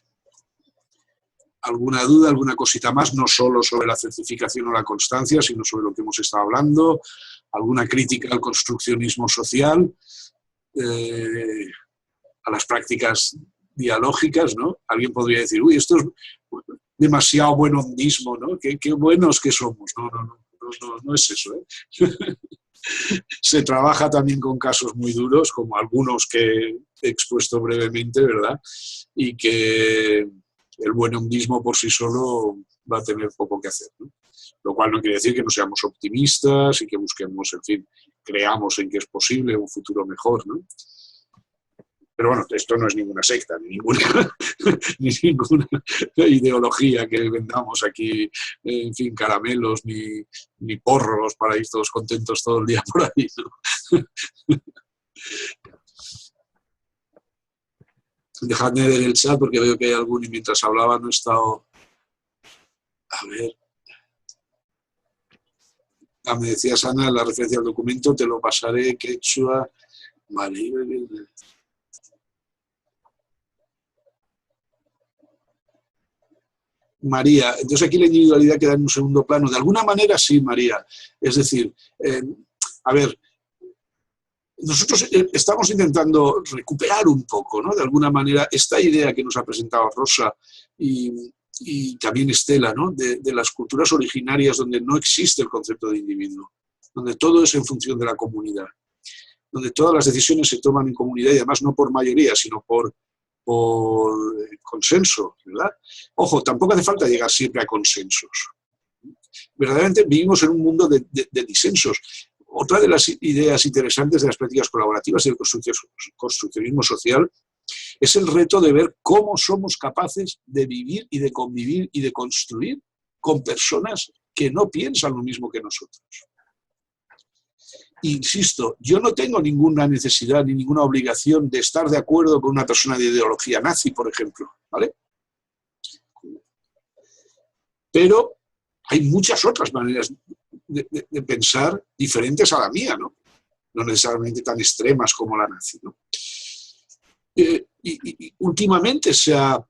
¿Alguna duda, alguna cosita más? No solo sobre la certificación o la constancia, sino sobre lo que hemos estado hablando. ¿Alguna crítica al construccionismo social? A las prácticas dialógicas, ¿no? Alguien podría decir, uy, esto es demasiado buen hondismo, ¿no? Qué buenos que somos. No es eso, ¿eh? Se trabaja también con casos muy duros, como algunos que he expuesto brevemente, ¿verdad? Y que el buen hondismo por sí solo va a tener poco que hacer, ¿no? Lo cual no quiere decir que no seamos optimistas y que busquemos, en fin, creamos en que es posible un futuro mejor, ¿no? Pero bueno, esto no es ninguna secta, ni ninguna ideología que vendamos aquí, en fin, caramelos, ni porros para ir todos contentos todo el día por ahí, ¿no? Dejadme ver el chat porque veo que hay algún y mientras hablaba no he estado... A ver... me decías, Ana, la referencia al documento, te lo pasaré, quechua... Vale. María, entonces aquí la individualidad queda en un segundo plano. De alguna manera sí, María. Es decir, a ver... Nosotros estamos intentando recuperar un poco, ¿no? De alguna manera, esta idea que nos ha presentado Rosa y también Estela, ¿no? De las culturas originarias donde no existe el concepto de individuo, donde todo es en función de la comunidad, donde todas las decisiones se toman en comunidad y además no por mayoría, sino por consenso, ¿verdad? Ojo, tampoco hace falta llegar siempre a consensos. Verdaderamente vivimos en un mundo de disensos. Otra de las ideas interesantes de las prácticas colaborativas y del construccionismo social es el reto de ver cómo somos capaces de vivir y de convivir y de construir con personas que no piensan lo mismo que nosotros. Insisto, yo no tengo ninguna necesidad ni ninguna obligación de estar de acuerdo con una persona de ideología nazi, por ejemplo, ¿vale? Pero hay muchas otras maneras de pensar diferentes a la mía, ¿no? No necesariamente tan extremas como la nazi, ¿no? Y últimamente se ha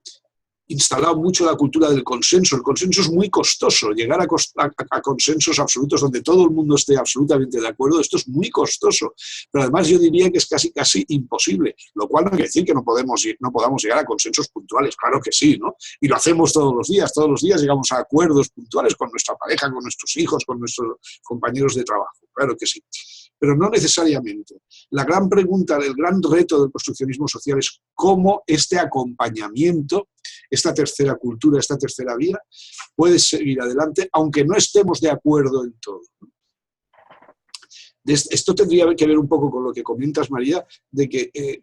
instalado mucho la cultura del consenso. El consenso es muy costoso. Llegar a consensos absolutos donde todo el mundo esté absolutamente de acuerdo, esto es muy costoso. Pero además yo diría que es casi imposible, lo cual no quiere decir que no podamos llegar a consensos puntuales. Claro que sí, ¿no? Y lo hacemos todos los días llegamos a acuerdos puntuales con nuestra pareja, con nuestros hijos, con nuestros compañeros de trabajo. Claro que sí. Pero no necesariamente. La gran pregunta, el gran reto del construccionismo social es cómo este acompañamiento, esta tercera cultura, esta tercera vía, puede seguir adelante, aunque no estemos de acuerdo en todo. Esto tendría que ver un poco con lo que comentas, María, de que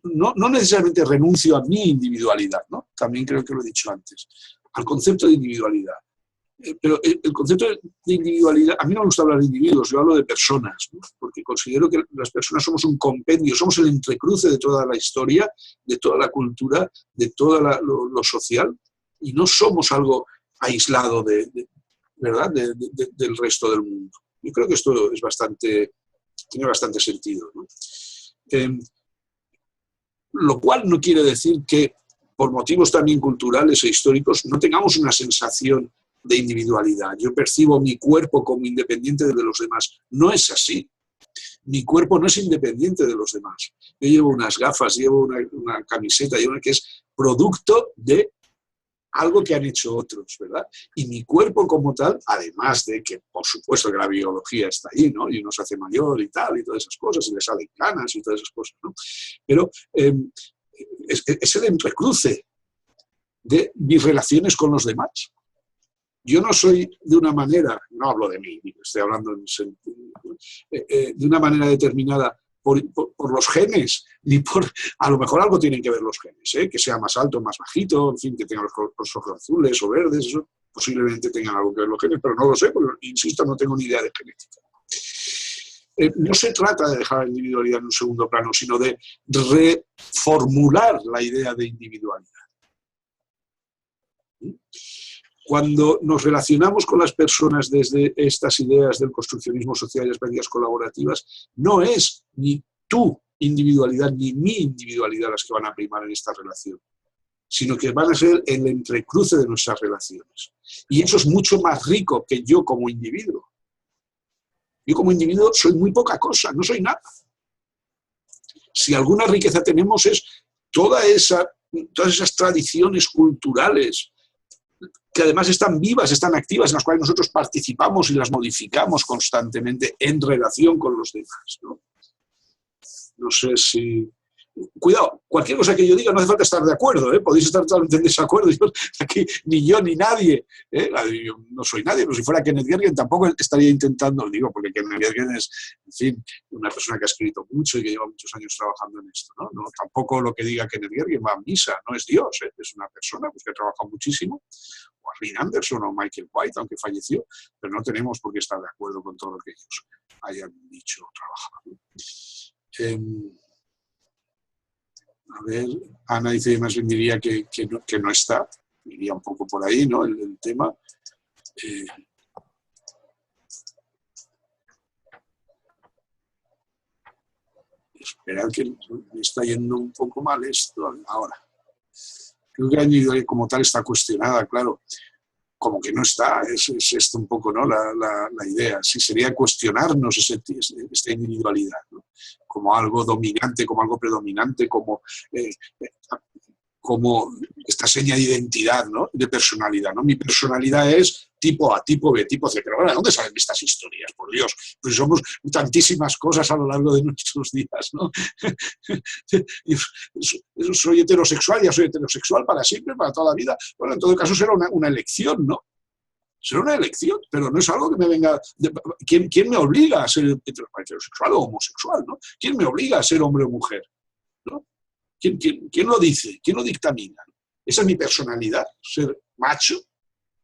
no necesariamente renuncio a mi individualidad, ¿no? También creo que lo he dicho antes, al concepto de individualidad. Pero el concepto de individualidad, a mí no me gusta hablar de individuos, yo hablo de personas, ¿no? Porque considero que las personas somos un compendio, somos el entrecruce de toda la historia, de toda la cultura, de todo lo social, y no somos algo aislado ¿verdad? Del resto del mundo. Yo creo que esto es tiene bastante sentido, ¿no? Lo cual no quiere decir que, por motivos también culturales e históricos, no tengamos una sensación de individualidad. Yo percibo mi cuerpo como independiente de los demás. No es así. Mi cuerpo no es independiente de los demás. Yo llevo unas gafas, llevo una camiseta, que es producto de algo que han hecho otros, ¿verdad? Y mi cuerpo como tal, además de que, por supuesto, que la biología está ahí, ¿no? Y uno se hace mayor y tal, y todas esas cosas, y le salen canas y todas esas cosas, ¿no? Pero es el entrecruce de mis relaciones con los demás. Yo no soy de una manera, no hablo de mí, estoy hablando de una manera determinada por los genes, ni por, a lo mejor algo tienen que ver los genes, que sea más alto, más bajito, en fin, que tenga los ojos azules o verdes, eso posiblemente tengan algo que ver los genes, pero no lo sé, porque, insisto, no tengo ni idea de genética. No se trata de dejar la individualidad en un segundo plano, sino de reformular la idea de individualidad. Cuando nos relacionamos con las personas desde estas ideas del construccionismo social y las prácticas colaborativas, no es ni tu individualidad ni mi individualidad las que van a primar en esta relación, sino que van a ser el entrecruce de nuestras relaciones. Y eso es mucho más rico que yo como individuo. Yo como individuo soy muy poca cosa, no soy nada. Si alguna riqueza tenemos es todas esas tradiciones culturales que además están vivas, están activas, en las cuales nosotros participamos y las modificamos constantemente en relación con los demás, ¿no? No sé si cuidado, cualquier cosa que yo diga no hace falta estar de acuerdo, podéis estar totalmente en desacuerdo, aquí ni yo ni nadie, yo no soy nadie, pero si fuera Kenneth Gergen tampoco estaría intentando, digo, porque Kenneth Gergen es, en fin, una persona que ha escrito mucho y que lleva muchos años trabajando en esto, ¿no? Tampoco lo que diga Kenneth Gergen va a misa, no es Dios, es una persona pues, que ha trabajado muchísimo, o Arlene Anderson o Michael White, aunque falleció, pero no tenemos por qué estar de acuerdo con todo lo que ellos hayan dicho o trabajado. A ver, Ana dice, más bien diría que no está, iría un poco por ahí, ¿no? El tema. Esperad que me está yendo un poco mal esto ahora. Creo que añadido como tal está cuestionada, claro. Como que no está, es esto un poco, ¿no? La idea. Sí, sería cuestionarnos esta individualidad, ¿no? Como algo dominante, como algo predominante, como esta seña de identidad, ¿no? De personalidad, ¿no? Mi personalidad es tipo A, tipo B, tipo C. Pero bueno, ¿de dónde salen estas historias? Por Dios, pues somos tantísimas cosas a lo largo de nuestros días, ¿no? Soy heterosexual, ya soy heterosexual para siempre, para toda la vida. Bueno, en todo caso será una elección, ¿no? Será una elección, pero no es algo que me venga... ¿Quién me obliga a ser heterosexual o homosexual, ¿no? ¿Quién me obliga a ser hombre o mujer? ¿No? ¿Quién lo dice? ¿Quién lo dictamina? Esa es mi personalidad, ser macho.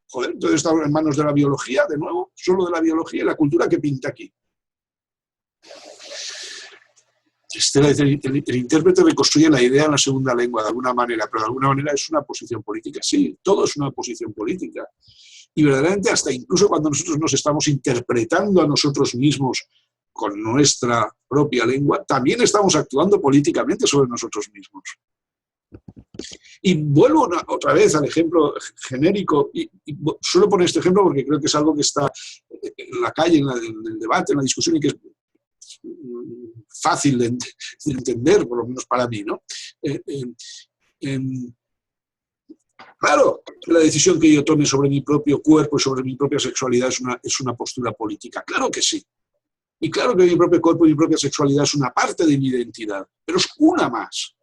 Joder, entonces está en manos de la biología, de nuevo, solo de la biología y la cultura que pinta aquí. El intérprete reconstruye la idea en la segunda lengua, de alguna manera, pero de alguna manera es una posición política. Sí, todo es una posición política. Y verdaderamente hasta incluso cuando nosotros nos estamos interpretando a nosotros mismos con nuestra propia lengua, también estamos actuando políticamente sobre nosotros mismos. Y vuelvo otra vez al ejemplo genérico, y suelo poner este ejemplo porque creo que es algo que está en la calle, en el debate, en la discusión, y que es fácil de entender, por lo menos para mí, ¿no? Claro, la decisión que yo tome sobre mi propio cuerpo y sobre mi propia sexualidad es una postura política, claro que sí. Y claro que mi propio cuerpo y mi propia sexualidad es una parte de mi identidad, pero es una más.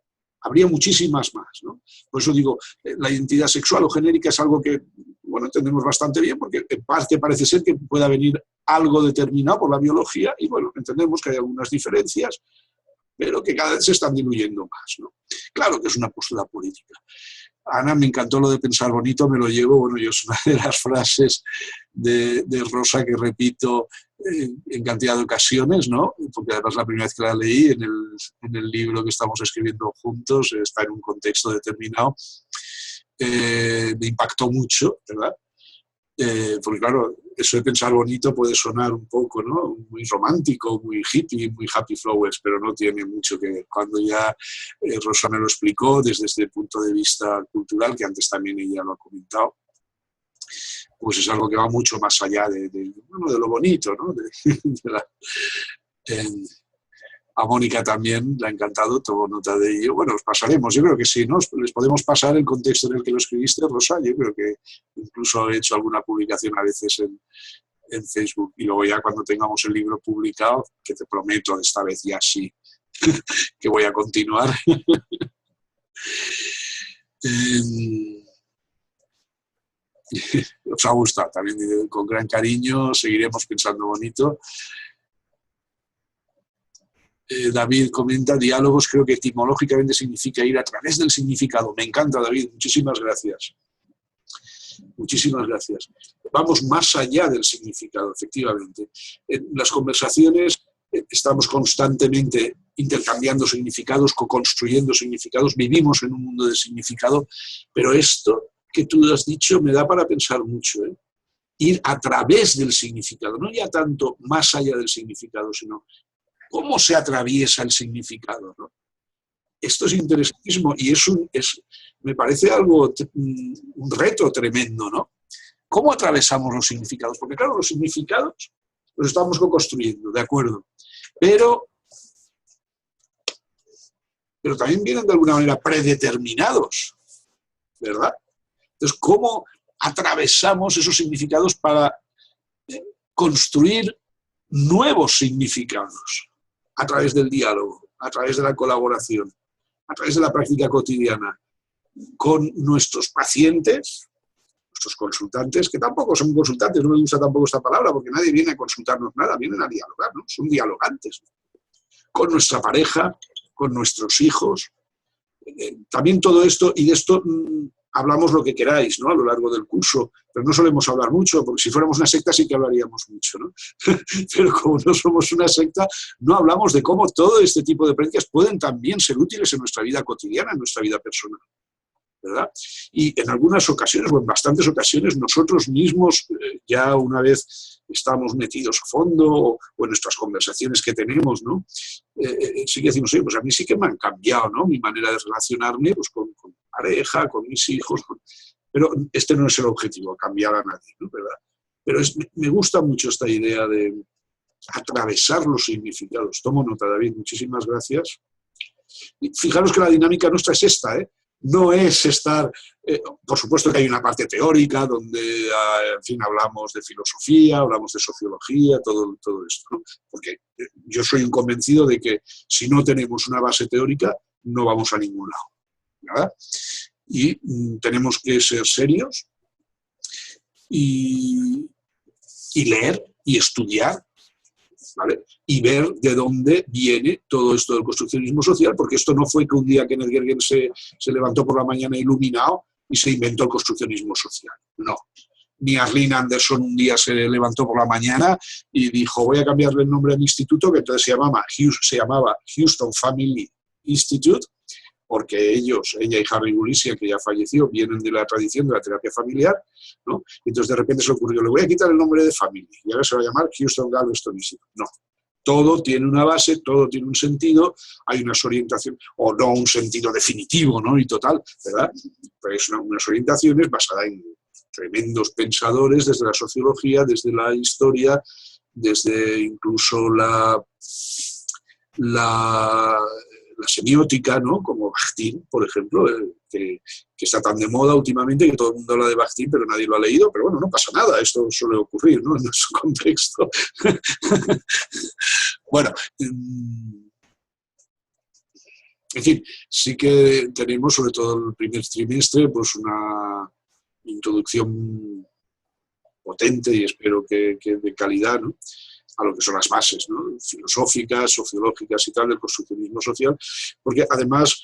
Habría muchísimas más, ¿no? Por eso digo, la identidad sexual o genérica es algo que, bueno, entendemos bastante bien, porque en parte parece ser que pueda venir algo determinado por la biología, y bueno, entendemos que hay algunas diferencias, pero que cada vez se están diluyendo más, ¿no? Claro que es una postura política. Ana, me encantó lo de pensar bonito, me lo llevo, bueno, yo es una de las frases de Rosa que repito en cantidad de ocasiones, ¿no? Porque además la primera vez que la leí en el libro que estamos escribiendo juntos, está en un contexto determinado, me impactó mucho, ¿verdad? Porque claro, eso de pensar bonito puede sonar un poco, ¿no? Muy romántico, muy hippie, muy happy flowers, pero no tiene mucho que ver. Cuando ya Rosa me lo explicó desde este punto de vista cultural, que antes también ella lo ha comentado, pues es algo que va mucho más allá de lo bonito, ¿no? A Mónica también le ha encantado, tomo nota de ello. Bueno, os pasaremos, yo creo que sí, ¿no? Les podemos pasar el contexto en el que lo escribiste, Rosa. Yo creo que incluso he hecho alguna publicación a veces en Facebook. Y luego ya cuando tengamos el libro publicado, que te prometo esta vez ya sí, que voy a continuar. Os ha gustado también, con gran cariño, seguiremos pensando bonito. David comenta, diálogos creo que etimológicamente significa ir a través del significado. Me encanta, David, muchísimas gracias. Muchísimas gracias. Vamos más allá del significado, efectivamente. En las conversaciones estamos constantemente intercambiando significados, co-construyendo significados, vivimos en un mundo de significado, pero esto que tú has dicho me da para pensar mucho, ¿eh? Ir a través del significado, no ya tanto más allá del significado, sino cómo se atraviesa el significado, ¿no? Esto es interesantísimo y me parece algo, un reto tremendo, ¿no? ¿Cómo atravesamos los significados? Porque claro, los significados los estamos co-construyendo, de acuerdo, pero también vienen de alguna manera predeterminados, ¿verdad? Entonces, ¿cómo atravesamos esos significados para construir nuevos significados? A través del diálogo, a través de la colaboración. a través de la práctica cotidiana, con nuestros pacientes, nuestros consultantes, que tampoco son consultantes, no me gusta tampoco esta palabra, porque nadie viene a consultarnos nada, vienen a dialogar, ¿no? Son dialogantes, con nuestra pareja, con nuestros hijos. También todo esto, y de esto hablamos lo que queráis, ¿no? A lo largo del curso, pero no solemos hablar mucho, porque si fuéramos una secta sí que hablaríamos mucho, ¿no? Pero como no somos una secta, no hablamos de cómo todo este tipo de prácticas pueden también ser útiles en nuestra vida cotidiana, en nuestra vida personal, ¿verdad? Y en algunas ocasiones, o en bastantes ocasiones, nosotros mismos, ya una vez estamos metidos a fondo, o en nuestras conversaciones que tenemos, ¿no? Sí que decimos, oye, pues a mí sí que me han cambiado, ¿no? Mi manera de relacionarme, pues, con pareja, con mis hijos, pero este no es el objetivo, cambiar a nadie, ¿no? ¿Verdad? Pero me gusta mucho esta idea de atravesar los significados. Tomo nota, David, muchísimas gracias. Y fijaros que la dinámica nuestra es esta, ¿eh? No es estar, por supuesto que hay una parte teórica donde, en fin, hablamos de filosofía, hablamos de sociología, todo esto, ¿no? Porque yo soy un convencido de que si no tenemos una base teórica, no vamos a ningún lado, ¿verdad? Y tenemos que ser serios y leer y estudiar, ¿vale? Y ver de dónde viene todo esto del construccionismo social, porque esto no fue que un día Kenneth Gergen se levantó por la mañana iluminado y se inventó el construccionismo social. No. Ni Arlene Anderson un día se levantó por la mañana y dijo, voy a cambiarle el nombre a mi instituto, que entonces se llamaba Houston Family Institute, porque ella y Harry Gulisian, que ya falleció, vienen de la tradición de la terapia familiar, ¿no? Entonces de repente se le ocurrió, le voy a quitar el nombre de Family, y ahora se va a llamar Houston Galveston Institute. No. Todo tiene una base, todo tiene un sentido, hay unas orientaciones, o no un sentido definitivo, ¿no? Y total, ¿verdad? Pero es unas orientaciones basadas en tremendos pensadores desde la sociología, desde la historia, desde incluso la semiótica, ¿no? Como Bakhtin, por ejemplo, que está tan de moda últimamente que todo el mundo habla de Bakhtin, pero nadie lo ha leído, pero bueno, no pasa nada, esto suele ocurrir, ¿no? En nuestro contexto. Bueno, en fin, sí que tenemos, sobre todo el primer trimestre, pues una introducción potente y espero que de calidad, ¿no? A lo que son las bases, ¿no? Filosóficas, sociológicas y tal, del construccionismo social, porque además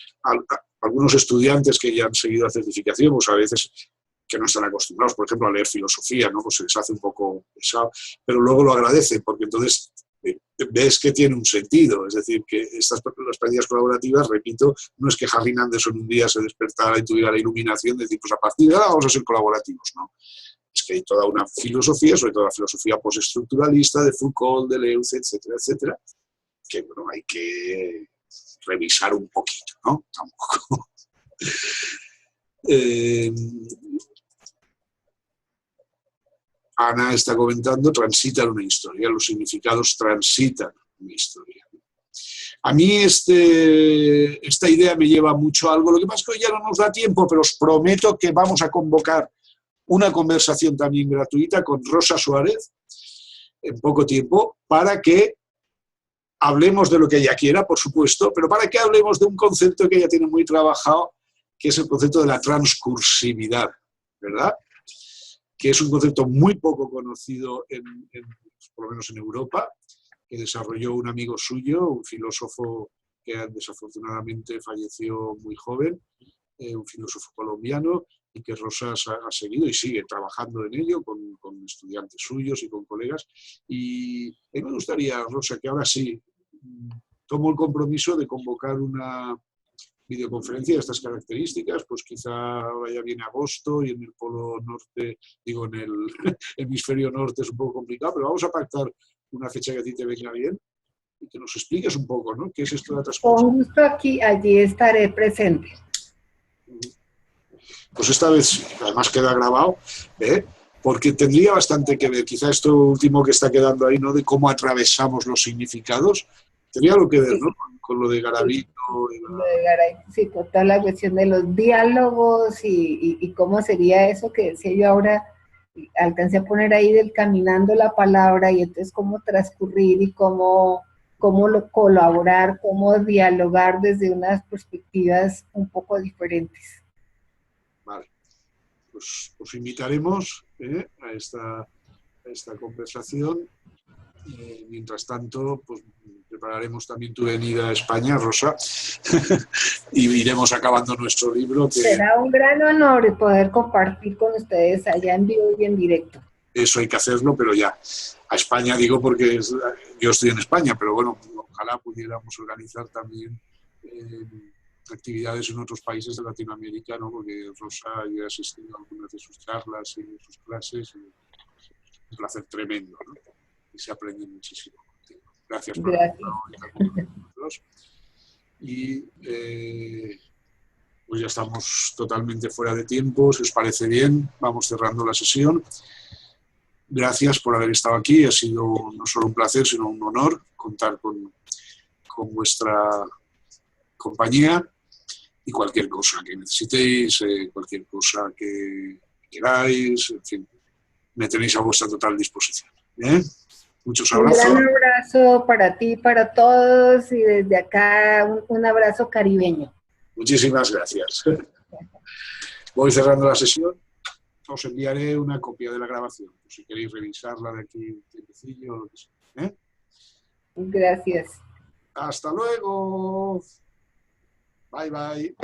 algunos estudiantes que ya han seguido la certificación, pues a veces que no están acostumbrados, por ejemplo, a leer filosofía, ¿no? Pues se les hace un poco pesado, pero luego lo agradecen, porque entonces ves que tiene un sentido, es decir, que las prácticas colaborativas, repito, no es que Harry Anderson un día se despertara y tuviera la iluminación de decir, pues a partir de ahora vamos a ser colaborativos, ¿no? Es que hay toda una filosofía, sobre todo la filosofía postestructuralista de Foucault, de Deleuze, etcétera, etcétera, que bueno, hay que revisar un poquito, ¿no? Tampoco. Ana está comentando, transitan una historia, los significados transitan una historia. A mí esta idea me lleva mucho a algo, lo que pasa es que hoy ya no nos da tiempo, pero os prometo que vamos a convocar una conversación también gratuita con Rosa Suárez en poco tiempo para que hablemos de lo que ella quiera, por supuesto, pero para que hablemos de un concepto que ella tiene muy trabajado, que es el concepto de la transcursividad, ¿verdad? Que es un concepto muy poco conocido, por lo menos en Europa, que desarrolló un amigo suyo, un filósofo que desafortunadamente falleció muy joven, un filósofo colombiano, y que Rosa ha seguido y sigue trabajando en ello con estudiantes suyos y con colegas. Y a mí me gustaría, Rosa, que ahora sí tomo el compromiso de convocar una videoconferencia de estas características, pues quizá ahora ya viene agosto y en el polo norte, digo, en el hemisferio norte es un poco complicado, pero vamos a pactar una fecha que a ti te venga bien y que nos expliques un poco, ¿no? ¿Qué es esto de la transcursión? Con gusto allí estaré presente. Pues esta vez, además queda grabado, porque tendría bastante que ver, quizá esto último que está quedando ahí, ¿no? De cómo atravesamos los significados, tendría algo que ver, ¿no? Con lo de Garavito. Sí, con toda la cuestión de los diálogos y cómo sería eso que decía yo ahora, alcancé a poner ahí del caminando la palabra y entonces cómo transcurrir y cómo colaborar, cómo dialogar desde unas perspectivas un poco diferentes. Vale, pues os invitaremos a esta conversación. Mientras tanto, pues prepararemos también tu venida a España, Rosa, y iremos acabando nuestro libro. Será un gran honor poder compartir con ustedes allá en vivo y en directo. Eso hay que hacerlo, pero ya. A España digo porque yo estoy en España, pero bueno, ojalá pudiéramos organizar también actividades en otros países de Latinoamérica, ¿no? Porque Rosa ya ha asistido a algunas de sus charlas y de sus clases. Es un placer tremendo, ¿no? Y se aprende muchísimo contigo. Gracias por haber estado hoy con nosotros. Y pues ya estamos totalmente fuera de tiempo. Si os parece bien, vamos cerrando la sesión. Gracias por haber estado aquí. Ha sido no solo un placer, sino un honor contar con vuestra compañía. Y cualquier cosa que necesitéis, cualquier cosa que queráis, en fin, me tenéis a vuestra total disposición. Muchos abrazos. Un gran abrazo para ti, para todos, y desde acá un abrazo caribeño. Muchísimas gracias. Voy cerrando la sesión. Os enviaré una copia de la grabación, por si queréis revisarla de aquí un tiempecillo. Gracias. Hasta luego. Bye, bye.